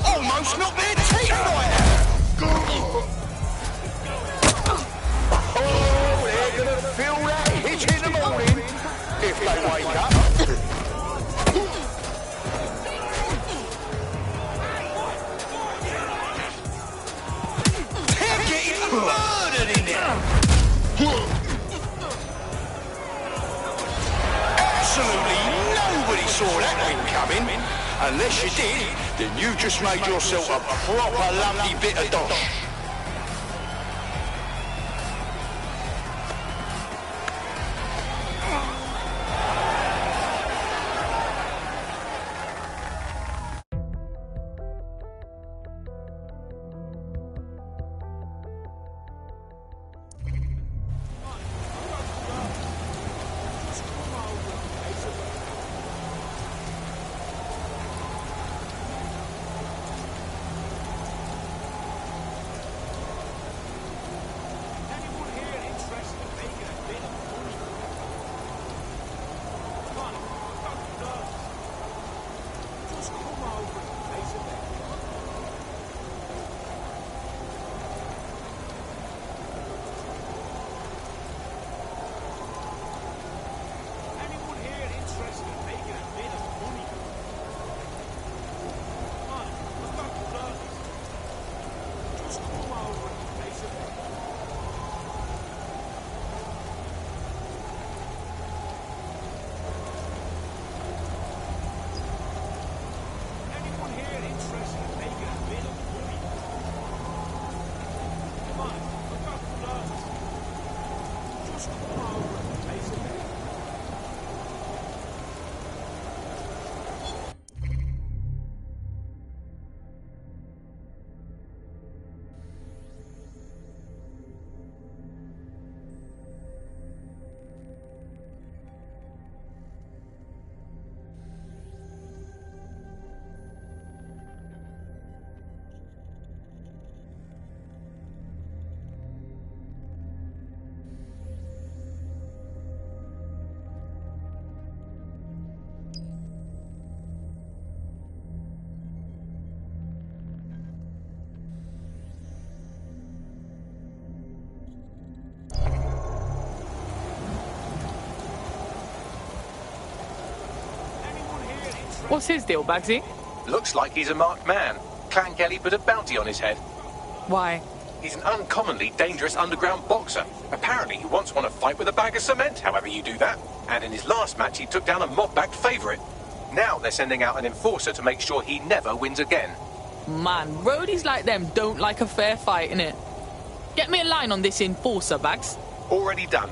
Speaker 11: Almost knocked their teeth right out! Oh, they're gonna feel that hitch in the morning if they wake up. They're getting murdered in there! Absolutely nobody saw that win coming. Unless you did, then you just made yourself a proper lumpy bit of dosh.
Speaker 7: What's his deal, Bagsy?
Speaker 1: Looks like he's a marked man. Clan Kelly put a bounty on his head.
Speaker 7: Why?
Speaker 1: He's an uncommonly dangerous underground boxer. Apparently he once won a fight with a bag of cement, however you do that. And in his last match he took down a mob-backed favourite. Now they're sending out an enforcer to make sure he never wins again.
Speaker 7: Man, roadies like them don't like a fair fight, innit? Get me a line on this enforcer, Bags.
Speaker 1: Already done.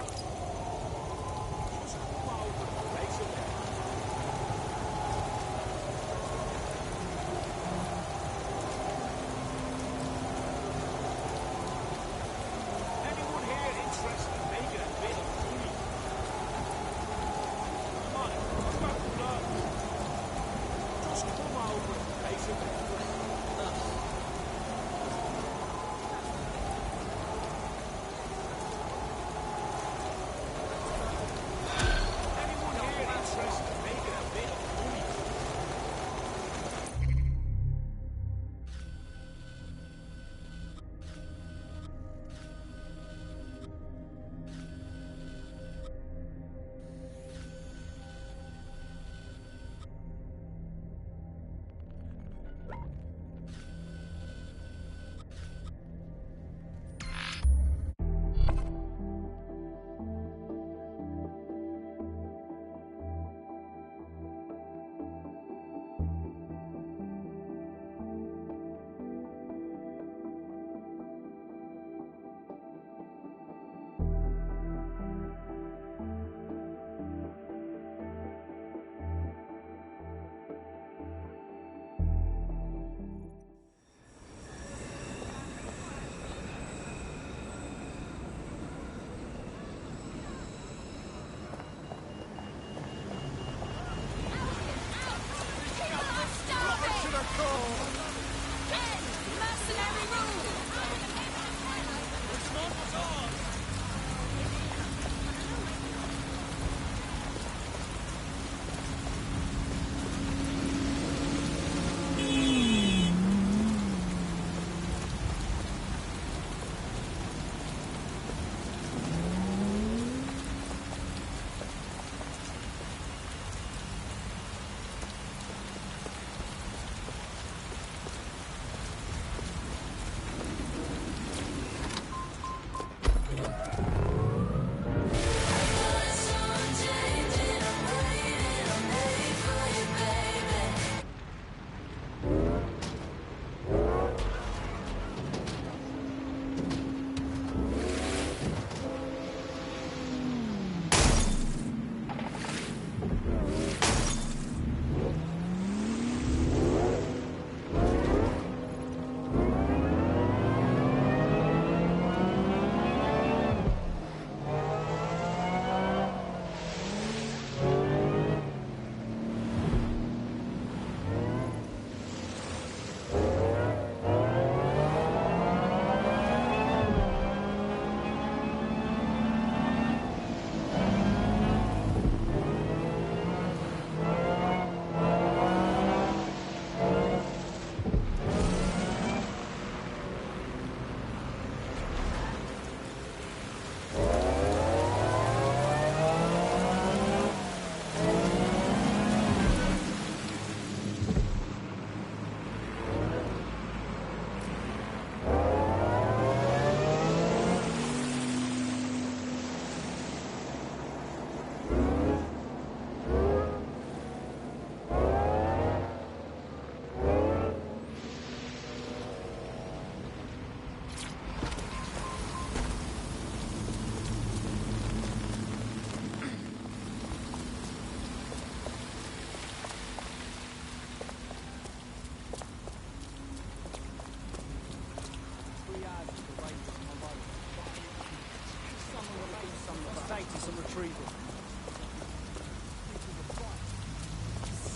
Speaker 8: Safety, some retrieval.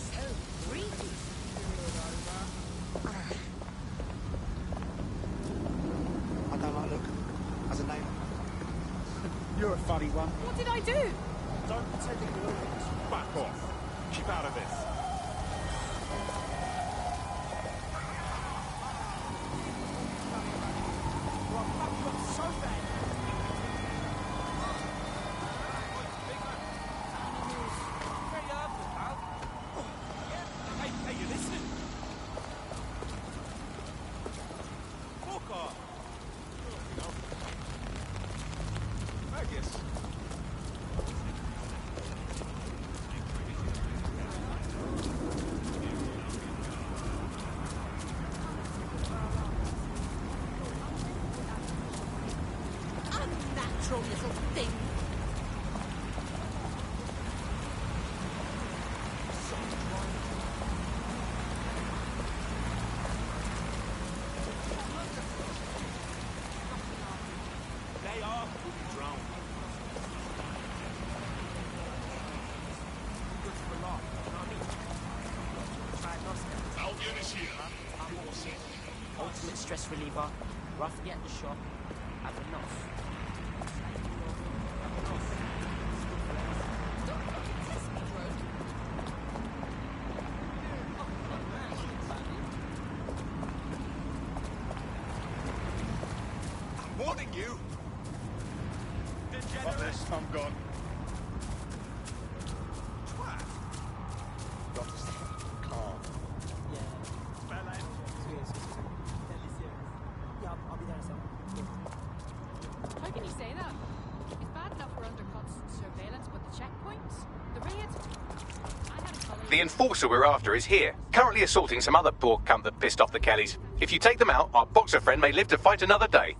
Speaker 10: So creepy.
Speaker 20: I don't like look. As a neighbour.
Speaker 8: You're a funny one.
Speaker 18: What did I do?
Speaker 8: Don't pretend ignorance.
Speaker 9: Back off. Keep out of this.
Speaker 8: So bad.
Speaker 9: Hey, you listening? Fuck off. I guess.
Speaker 10: Unnatural little thing.
Speaker 9: They are drowned.
Speaker 8: Good for a laugh, you know what I mean?
Speaker 11: Albion is here.
Speaker 8: I'm all set. Ultimate stress reliever. Roughly at the shop. Have enough. Have enough.
Speaker 10: Don't fucking test me, bro.
Speaker 11: I'm warning you. Fuck this, I'm gone. Got to stay calm.
Speaker 8: Yeah, I'll be there in a second.
Speaker 18: How can you say that? It's bad enough we're under constant surveillance, but the checkpoints? The raids? I had a colleague...
Speaker 1: The enforcer we're after is here, currently assaulting some other poor cunt that pissed off the Kellys. If you take them out, our boxer friend may live to fight another day.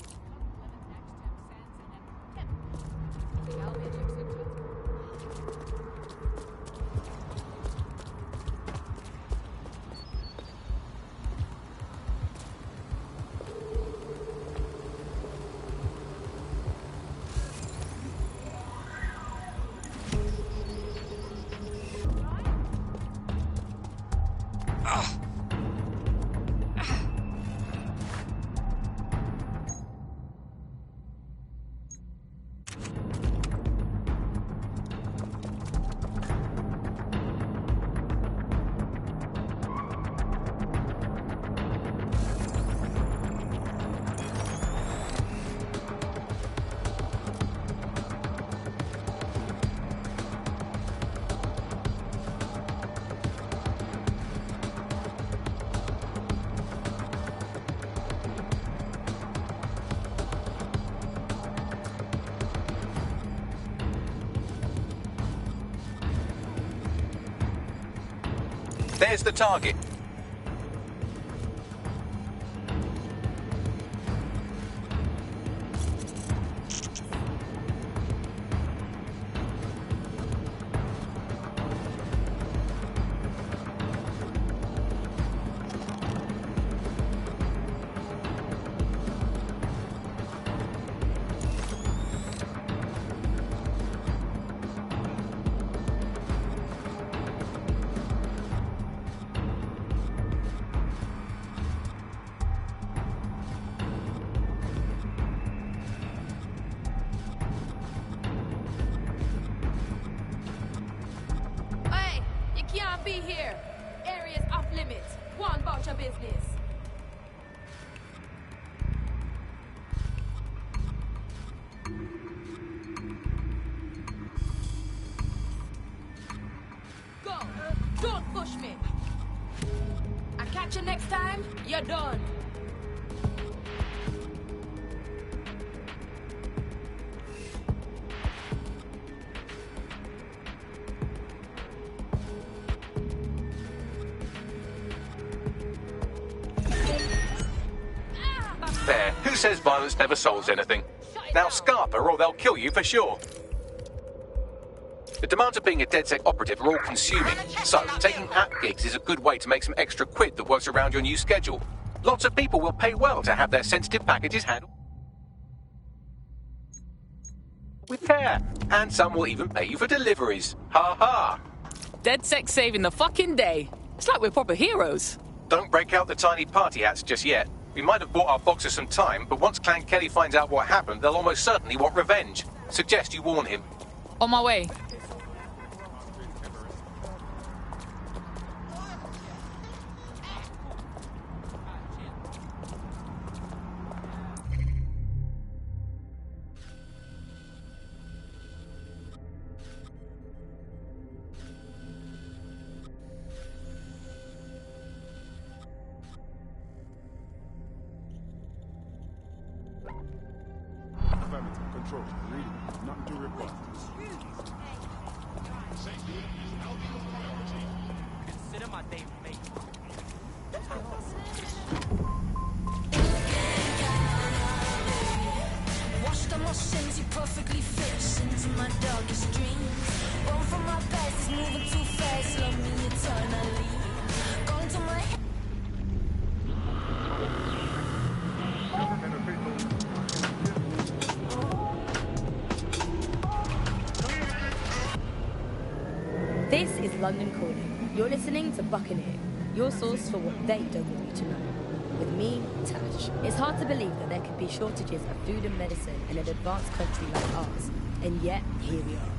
Speaker 1: There's the target.
Speaker 10: Hey, you can't be here. Area's off limits. Go on about your business. Go. Don't push me. I catch you next time, you're done.
Speaker 1: There, who says violence never solves anything? Now scarper or they'll kill you for sure. The demands of being a DedSec operative are all consuming, so taking app gigs is a good way to make some extra quid that works around your new schedule. Lots of people will pay well to have their sensitive packages handled. with care. And some will even pay you for deliveries. Ha ha!
Speaker 7: DedSec saving the fucking day. It's like we're proper heroes.
Speaker 1: Don't break out the tiny party hats just yet. We might have bought our boxer some time, but once Clan Kelly finds out what happened, they'll almost certainly want revenge. Suggest you warn him.
Speaker 7: On my way.
Speaker 9: Control. Reading. Nothing to report.
Speaker 17: Consider my day mate.
Speaker 10: Washed all my sins, you perfectly fit into my darkest dreams. Born from my past is moving too fast, love me eternally. Gone to my head.
Speaker 2: This is London Calling. You're listening to Buccaneer, your source for what they don't want you to know. With me, Tash. It's hard to believe that there could be shortages of food and medicine in an advanced country like ours, and yet here we are.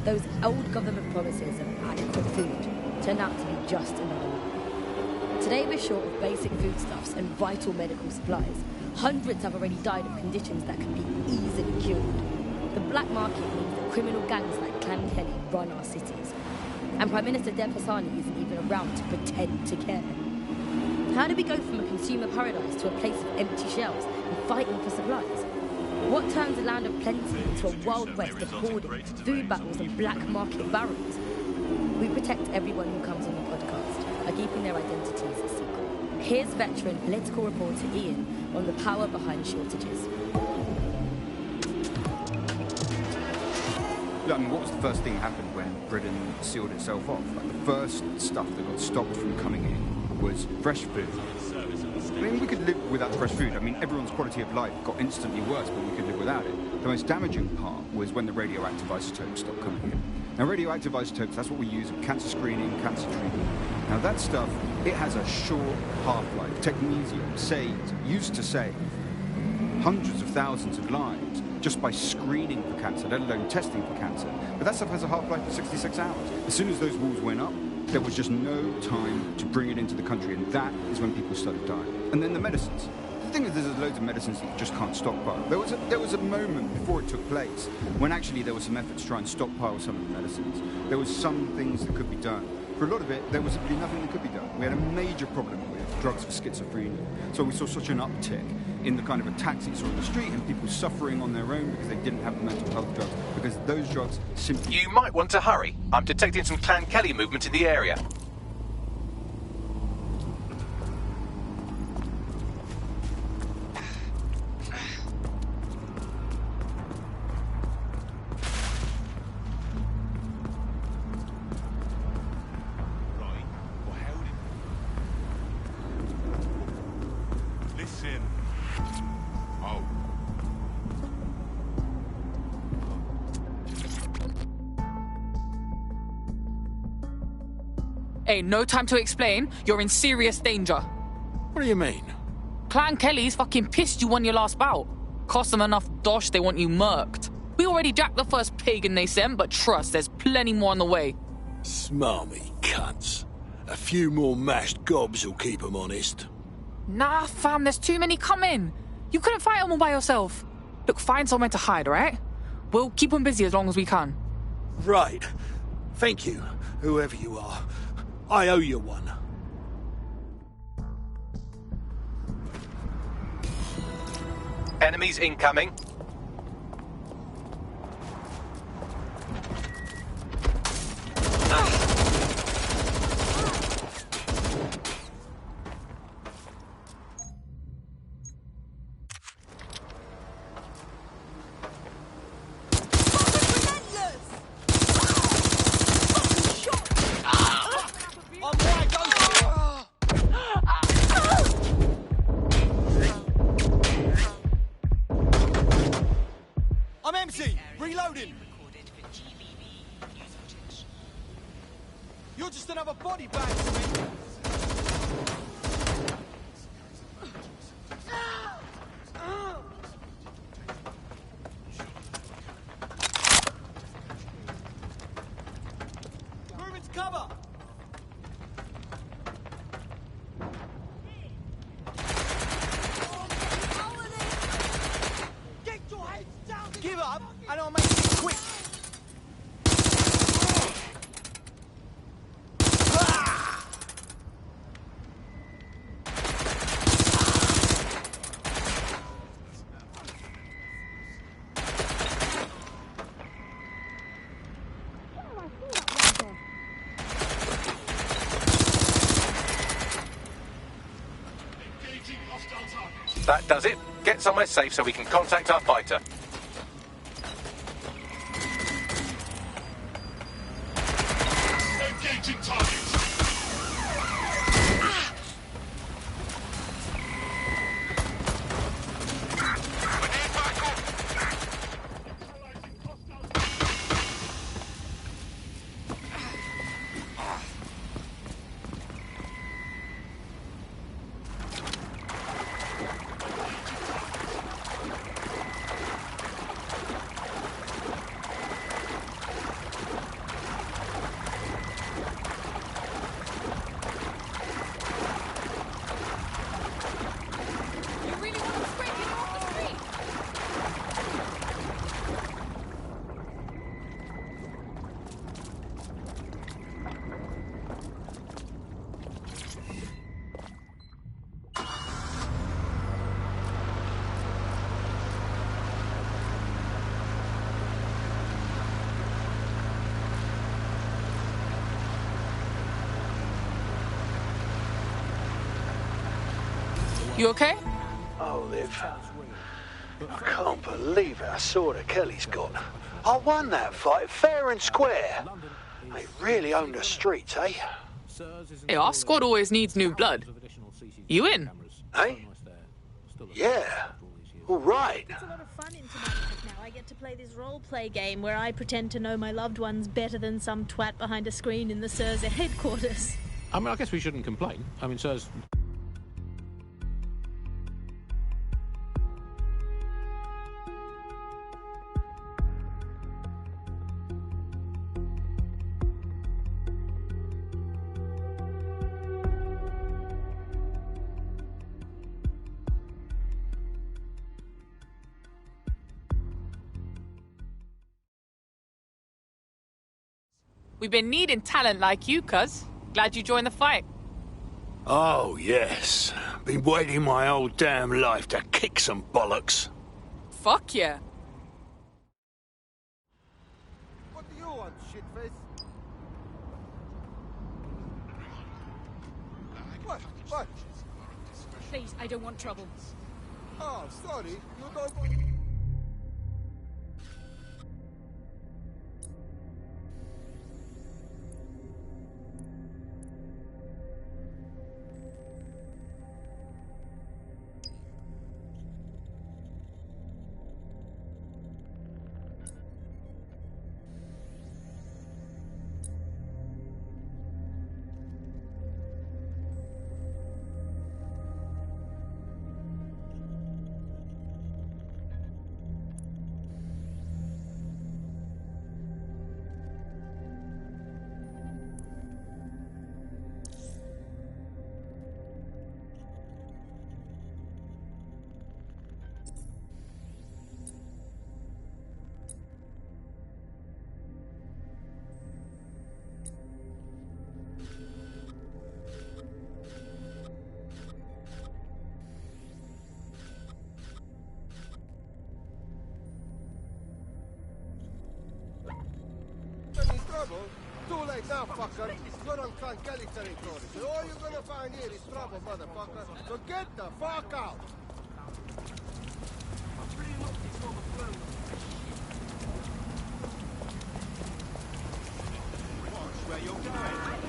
Speaker 2: Those old government promises of adequate food turned out to be just another lie. Today we're short of basic foodstuffs and vital medical supplies. Hundreds have already died of conditions that can be easily cured. The black market means that criminal gangs like Clan Kelly run our cities. And Prime Minister Deb Hassani isn't even around to pretend to care. How do we go from a consumer paradise to a place of empty shelves and fighting for supplies? What turns a land of plenty into a wild west of hoarding, food battles and black market barons? We protect everyone who comes on the podcast by keeping their identities a secret. Here's veteran political reporter Ian on the power behind shortages.
Speaker 22: I mean, what was the first thing that happened when Britain sealed itself off? Like, the first stuff that got stopped from coming in was fresh food. I mean, we could live without fresh food. I mean, everyone's quality of life got instantly worse, but we could live without it. The most damaging part was when the radioactive isotopes stopped coming in. Now, radioactive isotopes, that's what we use in cancer screening, cancer treatment. Now, that stuff, it has a short half-life. Technetium, used to save hundreds of thousands of lives just by screening for cancer, let alone testing for cancer. But that stuff has a half-life of 66 hours. As soon as those walls went up, there was just no time to bring it into the country, and that is when people started dying. And then the medicines. The thing is, there's loads of medicines that you just can't stockpile. There was a moment before it took place when actually there was some effort to try and stockpile some of the medicines. There was some things that could be done. For a lot of it, there was really nothing that could be done. We had a major problem with drugs for schizophrenia. So we saw such an uptick in the kind of attacks that you saw on the street and people suffering on their own because they didn't have the mental health drugs, because those drugs simply...
Speaker 1: You might want to hurry. I'm detecting some Clan Kelly movement in the area.
Speaker 7: Hey, no time to explain. You're in serious danger.
Speaker 6: What do you mean?
Speaker 7: Clan Kelly's fucking pissed you won your last bout. Cost them enough dosh, they want you murked. We already jacked the first pagan they sent, but trust, there's plenty more on the way.
Speaker 6: Smarmy cunts. A few more mashed gobs will keep them honest.
Speaker 7: Nah, fam, there's too many coming. You couldn't fight them all by yourself. Look, find somewhere to hide, alright? We'll keep them busy as long as we can.
Speaker 6: Right. Thank you, whoever you are. I owe you one.
Speaker 1: Enemies incoming.
Speaker 8: Reloading! You're just another body bag to me! Move into cover! Get your heads down! Give up, and I'll make it quick!
Speaker 1: That does it. Get somewhere safe so we can contact our fighter.
Speaker 11: Engaging target.
Speaker 7: You okay?
Speaker 11: Olive, I can't believe how sort of Kelly's got. I won that fight fair and square. They really own the streets, eh?
Speaker 7: Hey, our squad always needs new blood. You in?
Speaker 11: Eh? Yeah. All right.
Speaker 12: It's a lot of fun into my life now. I get to play this role-play game where I pretend to know my loved ones better than some twat behind a screen in the SIRS headquarters.
Speaker 13: I mean, I guess we shouldn't complain. I mean, SIRS...
Speaker 7: We've been needing talent like you, cuz. Glad you joined the fight.
Speaker 11: Oh, yes. Been waiting my whole damn life to kick some bollocks.
Speaker 7: Fuck yeah.
Speaker 8: What do you want, shitface? What?
Speaker 18: Please, I don't want trouble.
Speaker 8: Oh, sorry. You don't... Too late now, fucker. You're on Clan Kelly territory, so all you're gonna find here is trouble, motherfucker. So get the fuck out! Watch where you're going.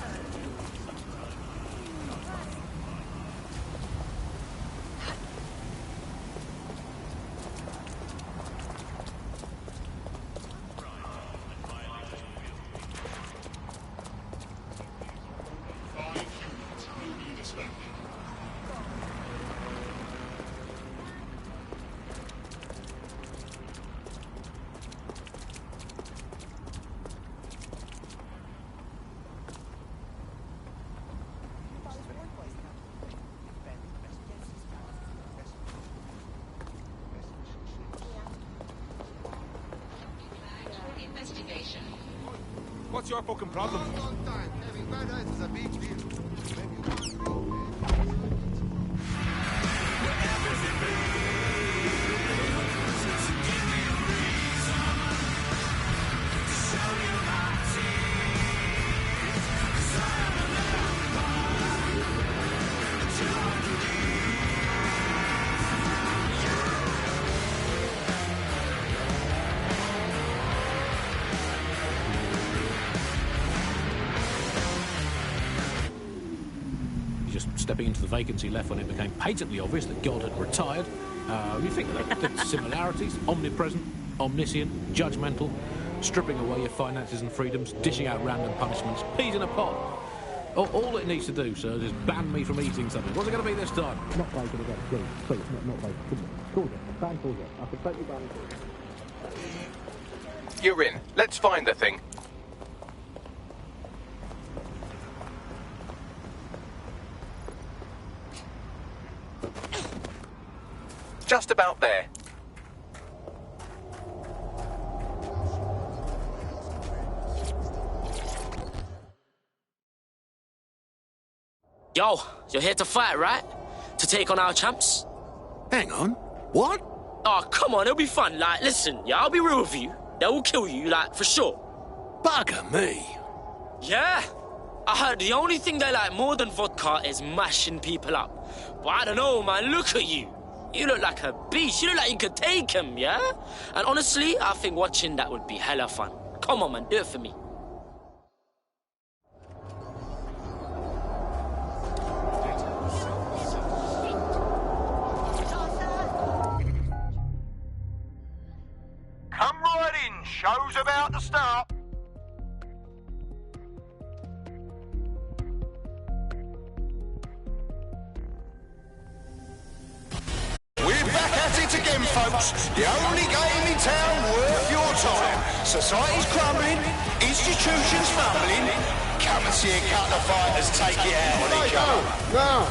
Speaker 19: station.
Speaker 9: What's your fucking problem?
Speaker 13: Stepping into the vacancy left when it became patently obvious that God had retired. You think of the similarities: omnipresent, omniscient, judgmental, stripping away your finances and freedoms, dishing out random punishments, peas in a pod. All it needs to do, sir, is ban me from eating something. What's it going to be this time? Not bacon again, please. Please, not bacon. Call it. Ban calls it. I can totally ban it.
Speaker 1: You're in. Let's find the thing. Just about there.
Speaker 15: Yo, you're here to fight, right? To take on our champs?
Speaker 8: Hang on. What?
Speaker 15: Oh, come on, it'll be fun. Like, listen, yeah, I'll be real with you. They will kill you, like, for sure.
Speaker 8: Bugger me.
Speaker 15: Yeah. I heard the only thing they like more than vodka is mashing people up. But I don't know, man, look at you. You look like a beast. You look like you could take him, yeah? And honestly, I think watching that would be hella fun. Come on, man, do it for me.
Speaker 4: Come right in. Show's about to start.
Speaker 11: Again, folks, the only game in town worth your time. Society's crumbling, institutions fumbling. Come and see a couple of fighters take it out on each other.
Speaker 8: No.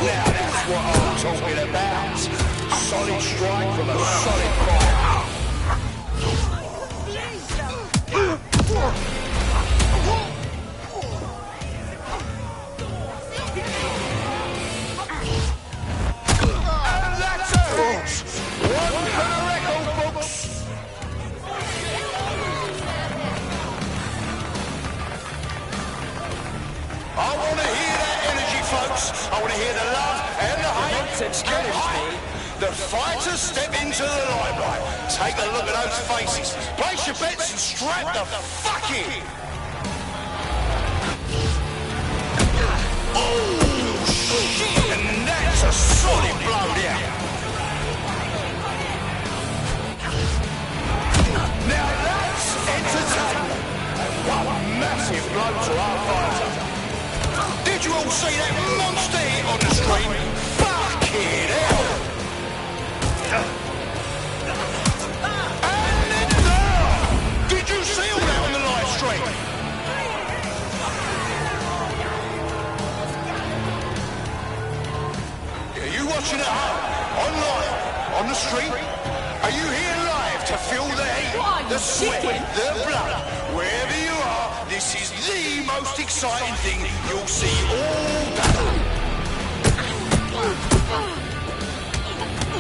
Speaker 11: Now that's what I'm talking about. Solid strike from a solid fighter. I want to hear that energy, folks. I want to hear the love and the hate.
Speaker 15: Nonsense challenge me.
Speaker 11: The fighters step into the limelight. Take a look at those faces. Place your bets and strap the fuck in. Oh, shit. And that's a solid blow down. Now that's entertainment. What a massive blow to our fighter. Did you all see that monster hit on the screen? Fucking hell! And then down! Did you see all that on the live stream? Are you watching at home? Online? On the street? Are you here live to feel the heat, the sweat, the blood? Wherever you are, this is the most exciting thing you'll see all day.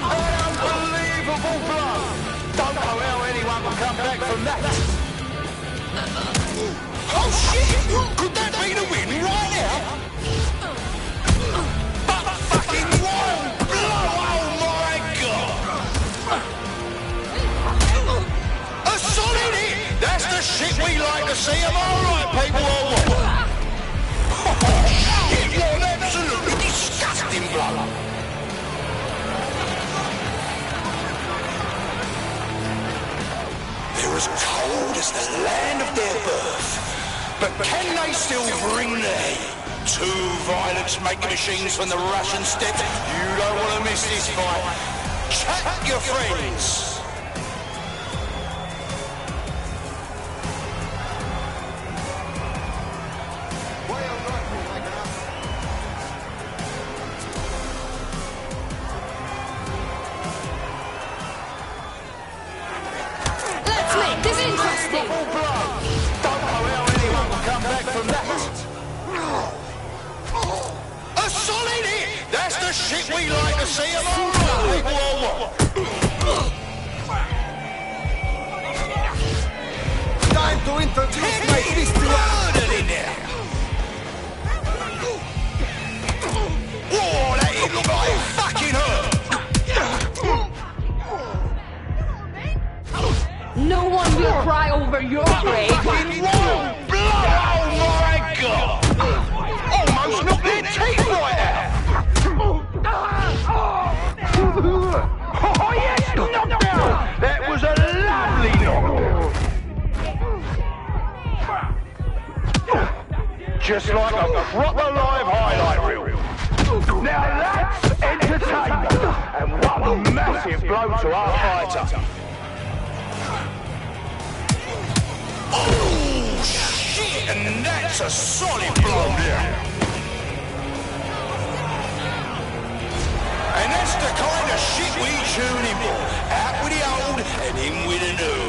Speaker 11: An unbelievable blow. Don't know how anyone will come back from that. Oh shit! Could that be the win right now? But fucking wild blow! Oh my god! A solid hit! That's the shit we like to see. Am I right, people, or what? Oh shit! You're an absolutely disgusting blow. They're as cold as the land of their birth. But can they still bring the heat? Two violence-making machines from the Russian steppe. You don't want to miss this fight. Chat your friends.
Speaker 2: quick, it's interesting.
Speaker 11: Don't know how anyone will come back from that. A solid hit! That's the shit we like to see among people or what?
Speaker 8: Time to introduce my fisty
Speaker 11: Murdered in there! Whoa, that hit looked like it fucking hurt!
Speaker 2: No one will cry over your grave.
Speaker 11: Fucking whoa! Blood! Oh my god! Almost knocked their teeth right out! Oh yes, knockdown! That was a lovely knockdown! Just like a proper live highlight reel. Now that's entertainment, and one massive blow to our fighter. Oh shit, and that's a solid blow there. And that's the kind of shit we tune in for. Out with the old and in with the new.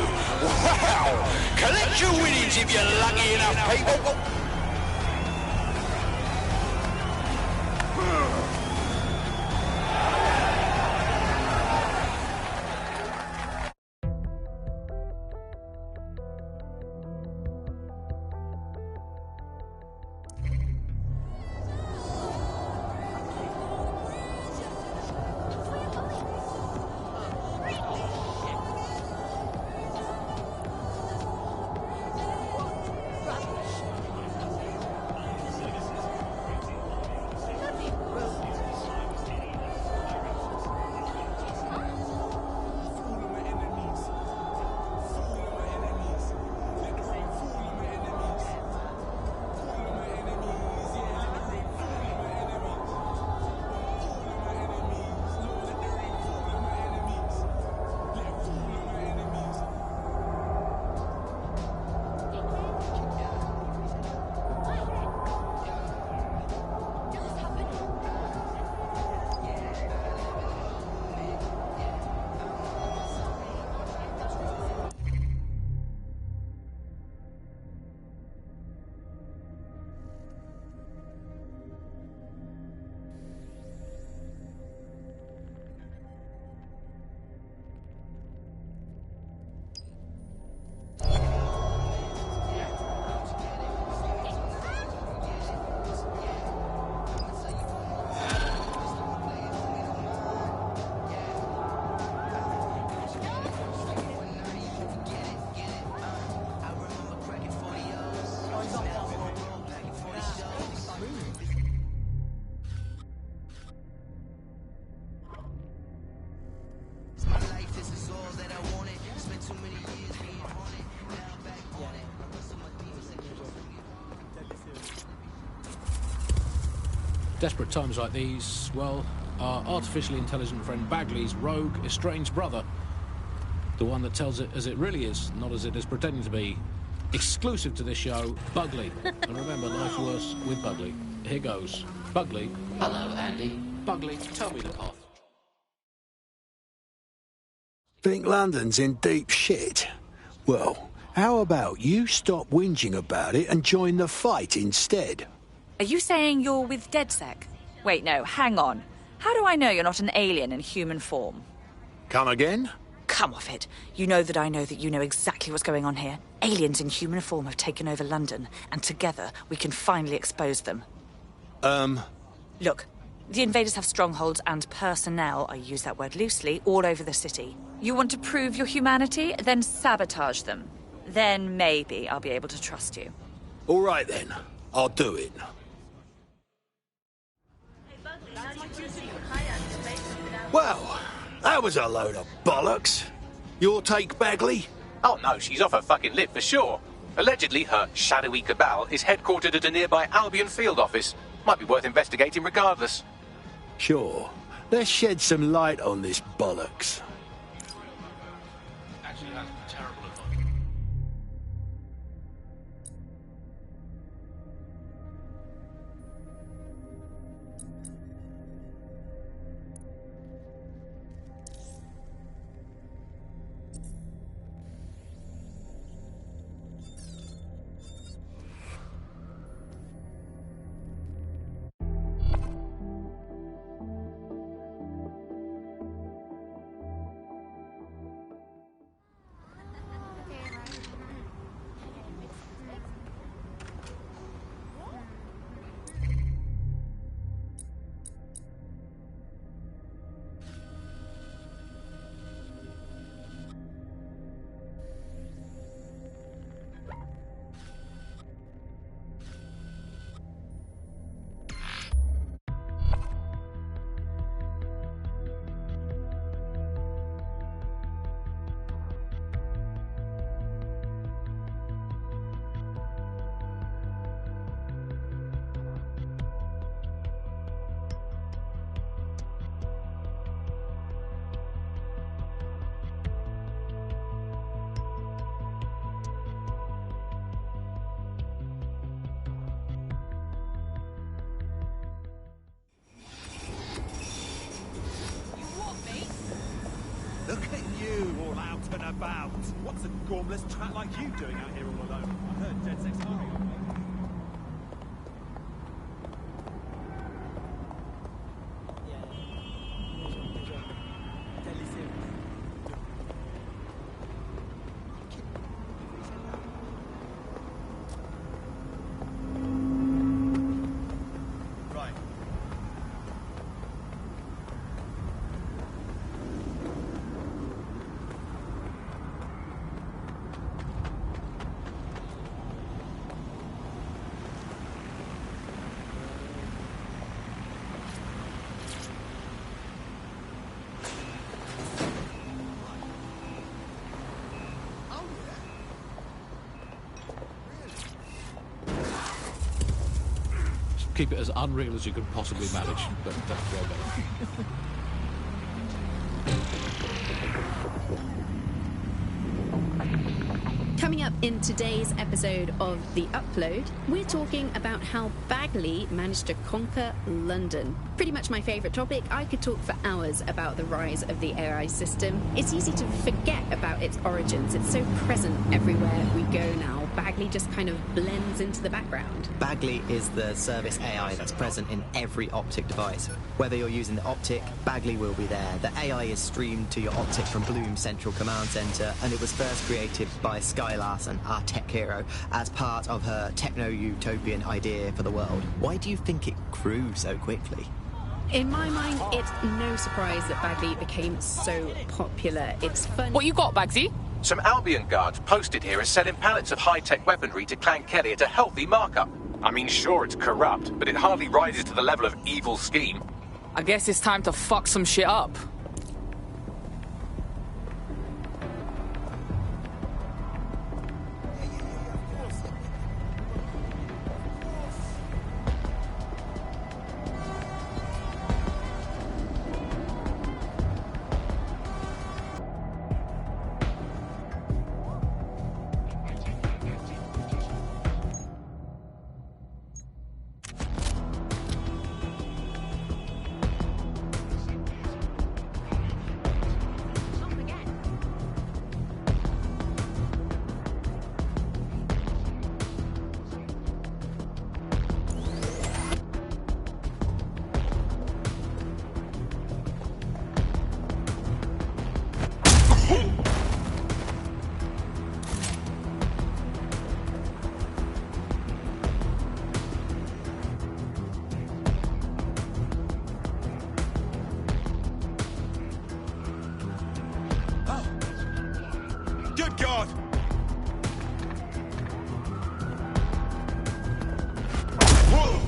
Speaker 11: Wow! Collect your winnings if you're lucky enough, people.
Speaker 13: Desperate times like these, well, our artificially intelligent friend Bagley's rogue, estranged brother. The one that tells it as it really is, not as it is pretending to be. Exclusive to this show, Bugley. And remember, life's worse with Bugley. Here goes. Bugley.
Speaker 14: Hello, Andy.
Speaker 13: Bugley, tell me the path.
Speaker 16: Think London's in deep shit? Well, how about you stop whinging about it and join the fight instead?
Speaker 23: Are you saying you're with DedSec? Wait, no, hang on. How do I know you're not an alien in human form?
Speaker 16: Come again?
Speaker 23: Come off it. You know that I know that you know exactly what's going on here. Aliens in human form have taken over London, and together we can finally expose them. Look, the invaders have strongholds and personnel, I use that word loosely, all over the city. You want to prove your humanity? Then sabotage them. Then maybe I'll be able to trust you.
Speaker 16: All right then, I'll do it. Well, that was a load of bollocks. Your take, Bagley?
Speaker 1: Oh no, she's off her fucking lip for sure. Allegedly, her shadowy cabal is headquartered at a nearby Albion field office. Might be worth investigating regardless.
Speaker 16: Sure. Let's shed some light on this bollocks.
Speaker 13: Actually, that's terrible advice.
Speaker 8: talking about? What's a gormless twat like you doing out here all alone? I heard Dead Sex Harry on me.
Speaker 13: Keep it as unreal as you can possibly manage, but that's way better.
Speaker 19: Coming up in today's episode of The Upload, we're talking about how Bagley managed to conquer London. Pretty much my favourite topic. I could talk for hours about the rise of the AI system. It's easy to forget about its origins. It's so present everywhere we go now. Bagley just kind of blends into the background.
Speaker 3: Bagley is the service AI that's present in every Optic device. Whether you're using the Optic, Bagley will be there. The AI is streamed to your Optic from Bloom's Central Command Centre, and it was first created by Sky Larson, our tech hero, as part of her techno-utopian idea for the world. Why do you think it grew so quickly?
Speaker 19: In my mind, it's no surprise that Bagley became so popular. It's fun.
Speaker 7: What you got, Bagsy?
Speaker 1: Some Albion guards posted here are selling pallets of high-tech weaponry to Clan Kelly at a healthy markup. I mean, sure, it's corrupt, but it hardly rises to the level of evil scheme.
Speaker 7: I guess it's time to fuck some shit up.
Speaker 9: Good God! Whoa!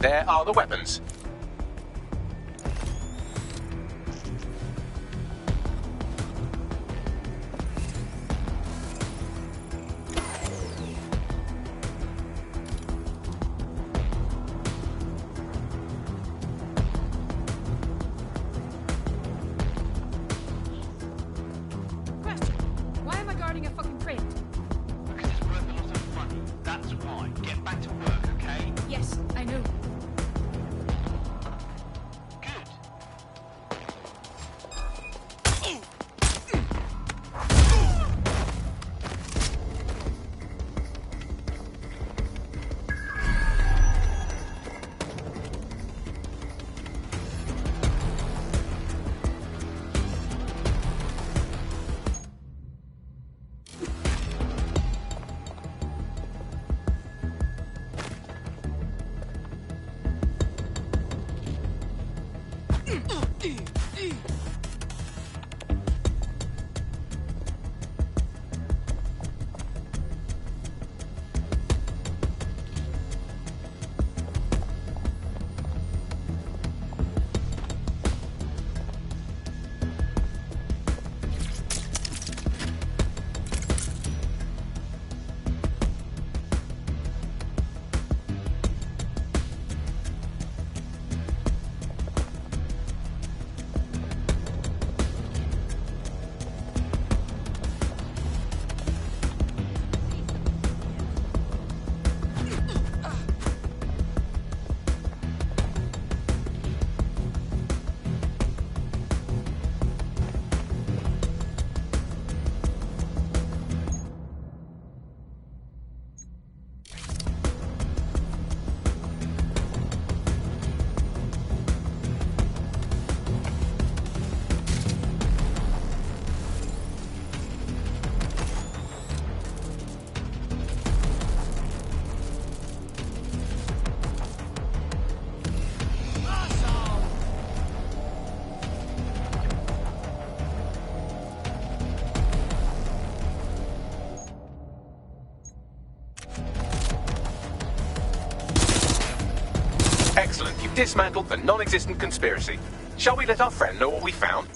Speaker 1: There are the weapons.
Speaker 18: Question. Why am I guarding a fucking crate?
Speaker 8: Because it's worth a lot of money. That's why. Get back to work, okay?
Speaker 18: Yes, I know.
Speaker 1: Excellent. You've dismantled the non-existent conspiracy. Shall we let our friend know what we found?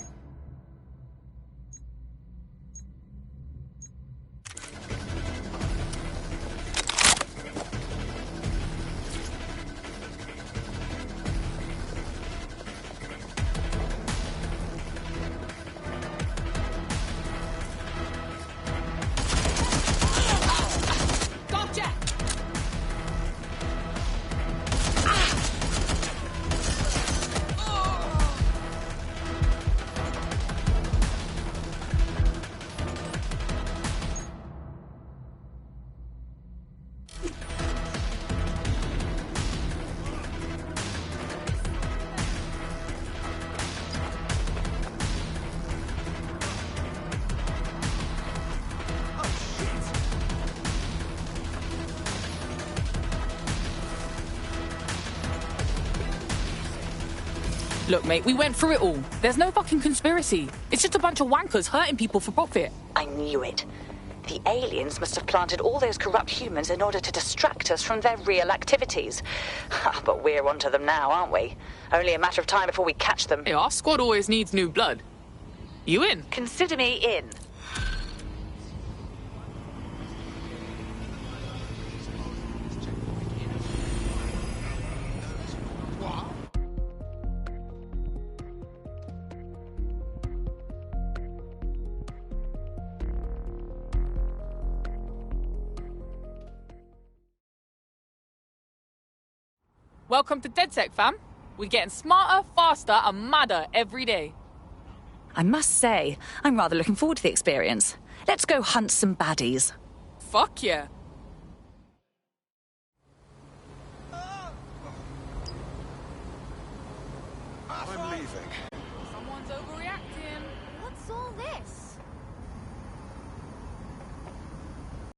Speaker 7: Look, mate, we went through it all. There's no fucking conspiracy. It's just a bunch of wankers hurting people for profit.
Speaker 23: I knew it. The aliens must have planted all those corrupt humans in order to distract us from their real activities. But we're onto them now, aren't we? Only a matter of time before we catch them.
Speaker 7: Hey, our squad always needs new blood. You in?
Speaker 23: Consider me in.
Speaker 7: Welcome to DedSec, fam. We're getting smarter, faster, and madder every day.
Speaker 23: I must say, I'm rather looking forward to the experience. Let's go hunt some baddies.
Speaker 7: Fuck yeah.
Speaker 9: I'm leaving.
Speaker 7: Someone's overreacting.
Speaker 10: What's all this?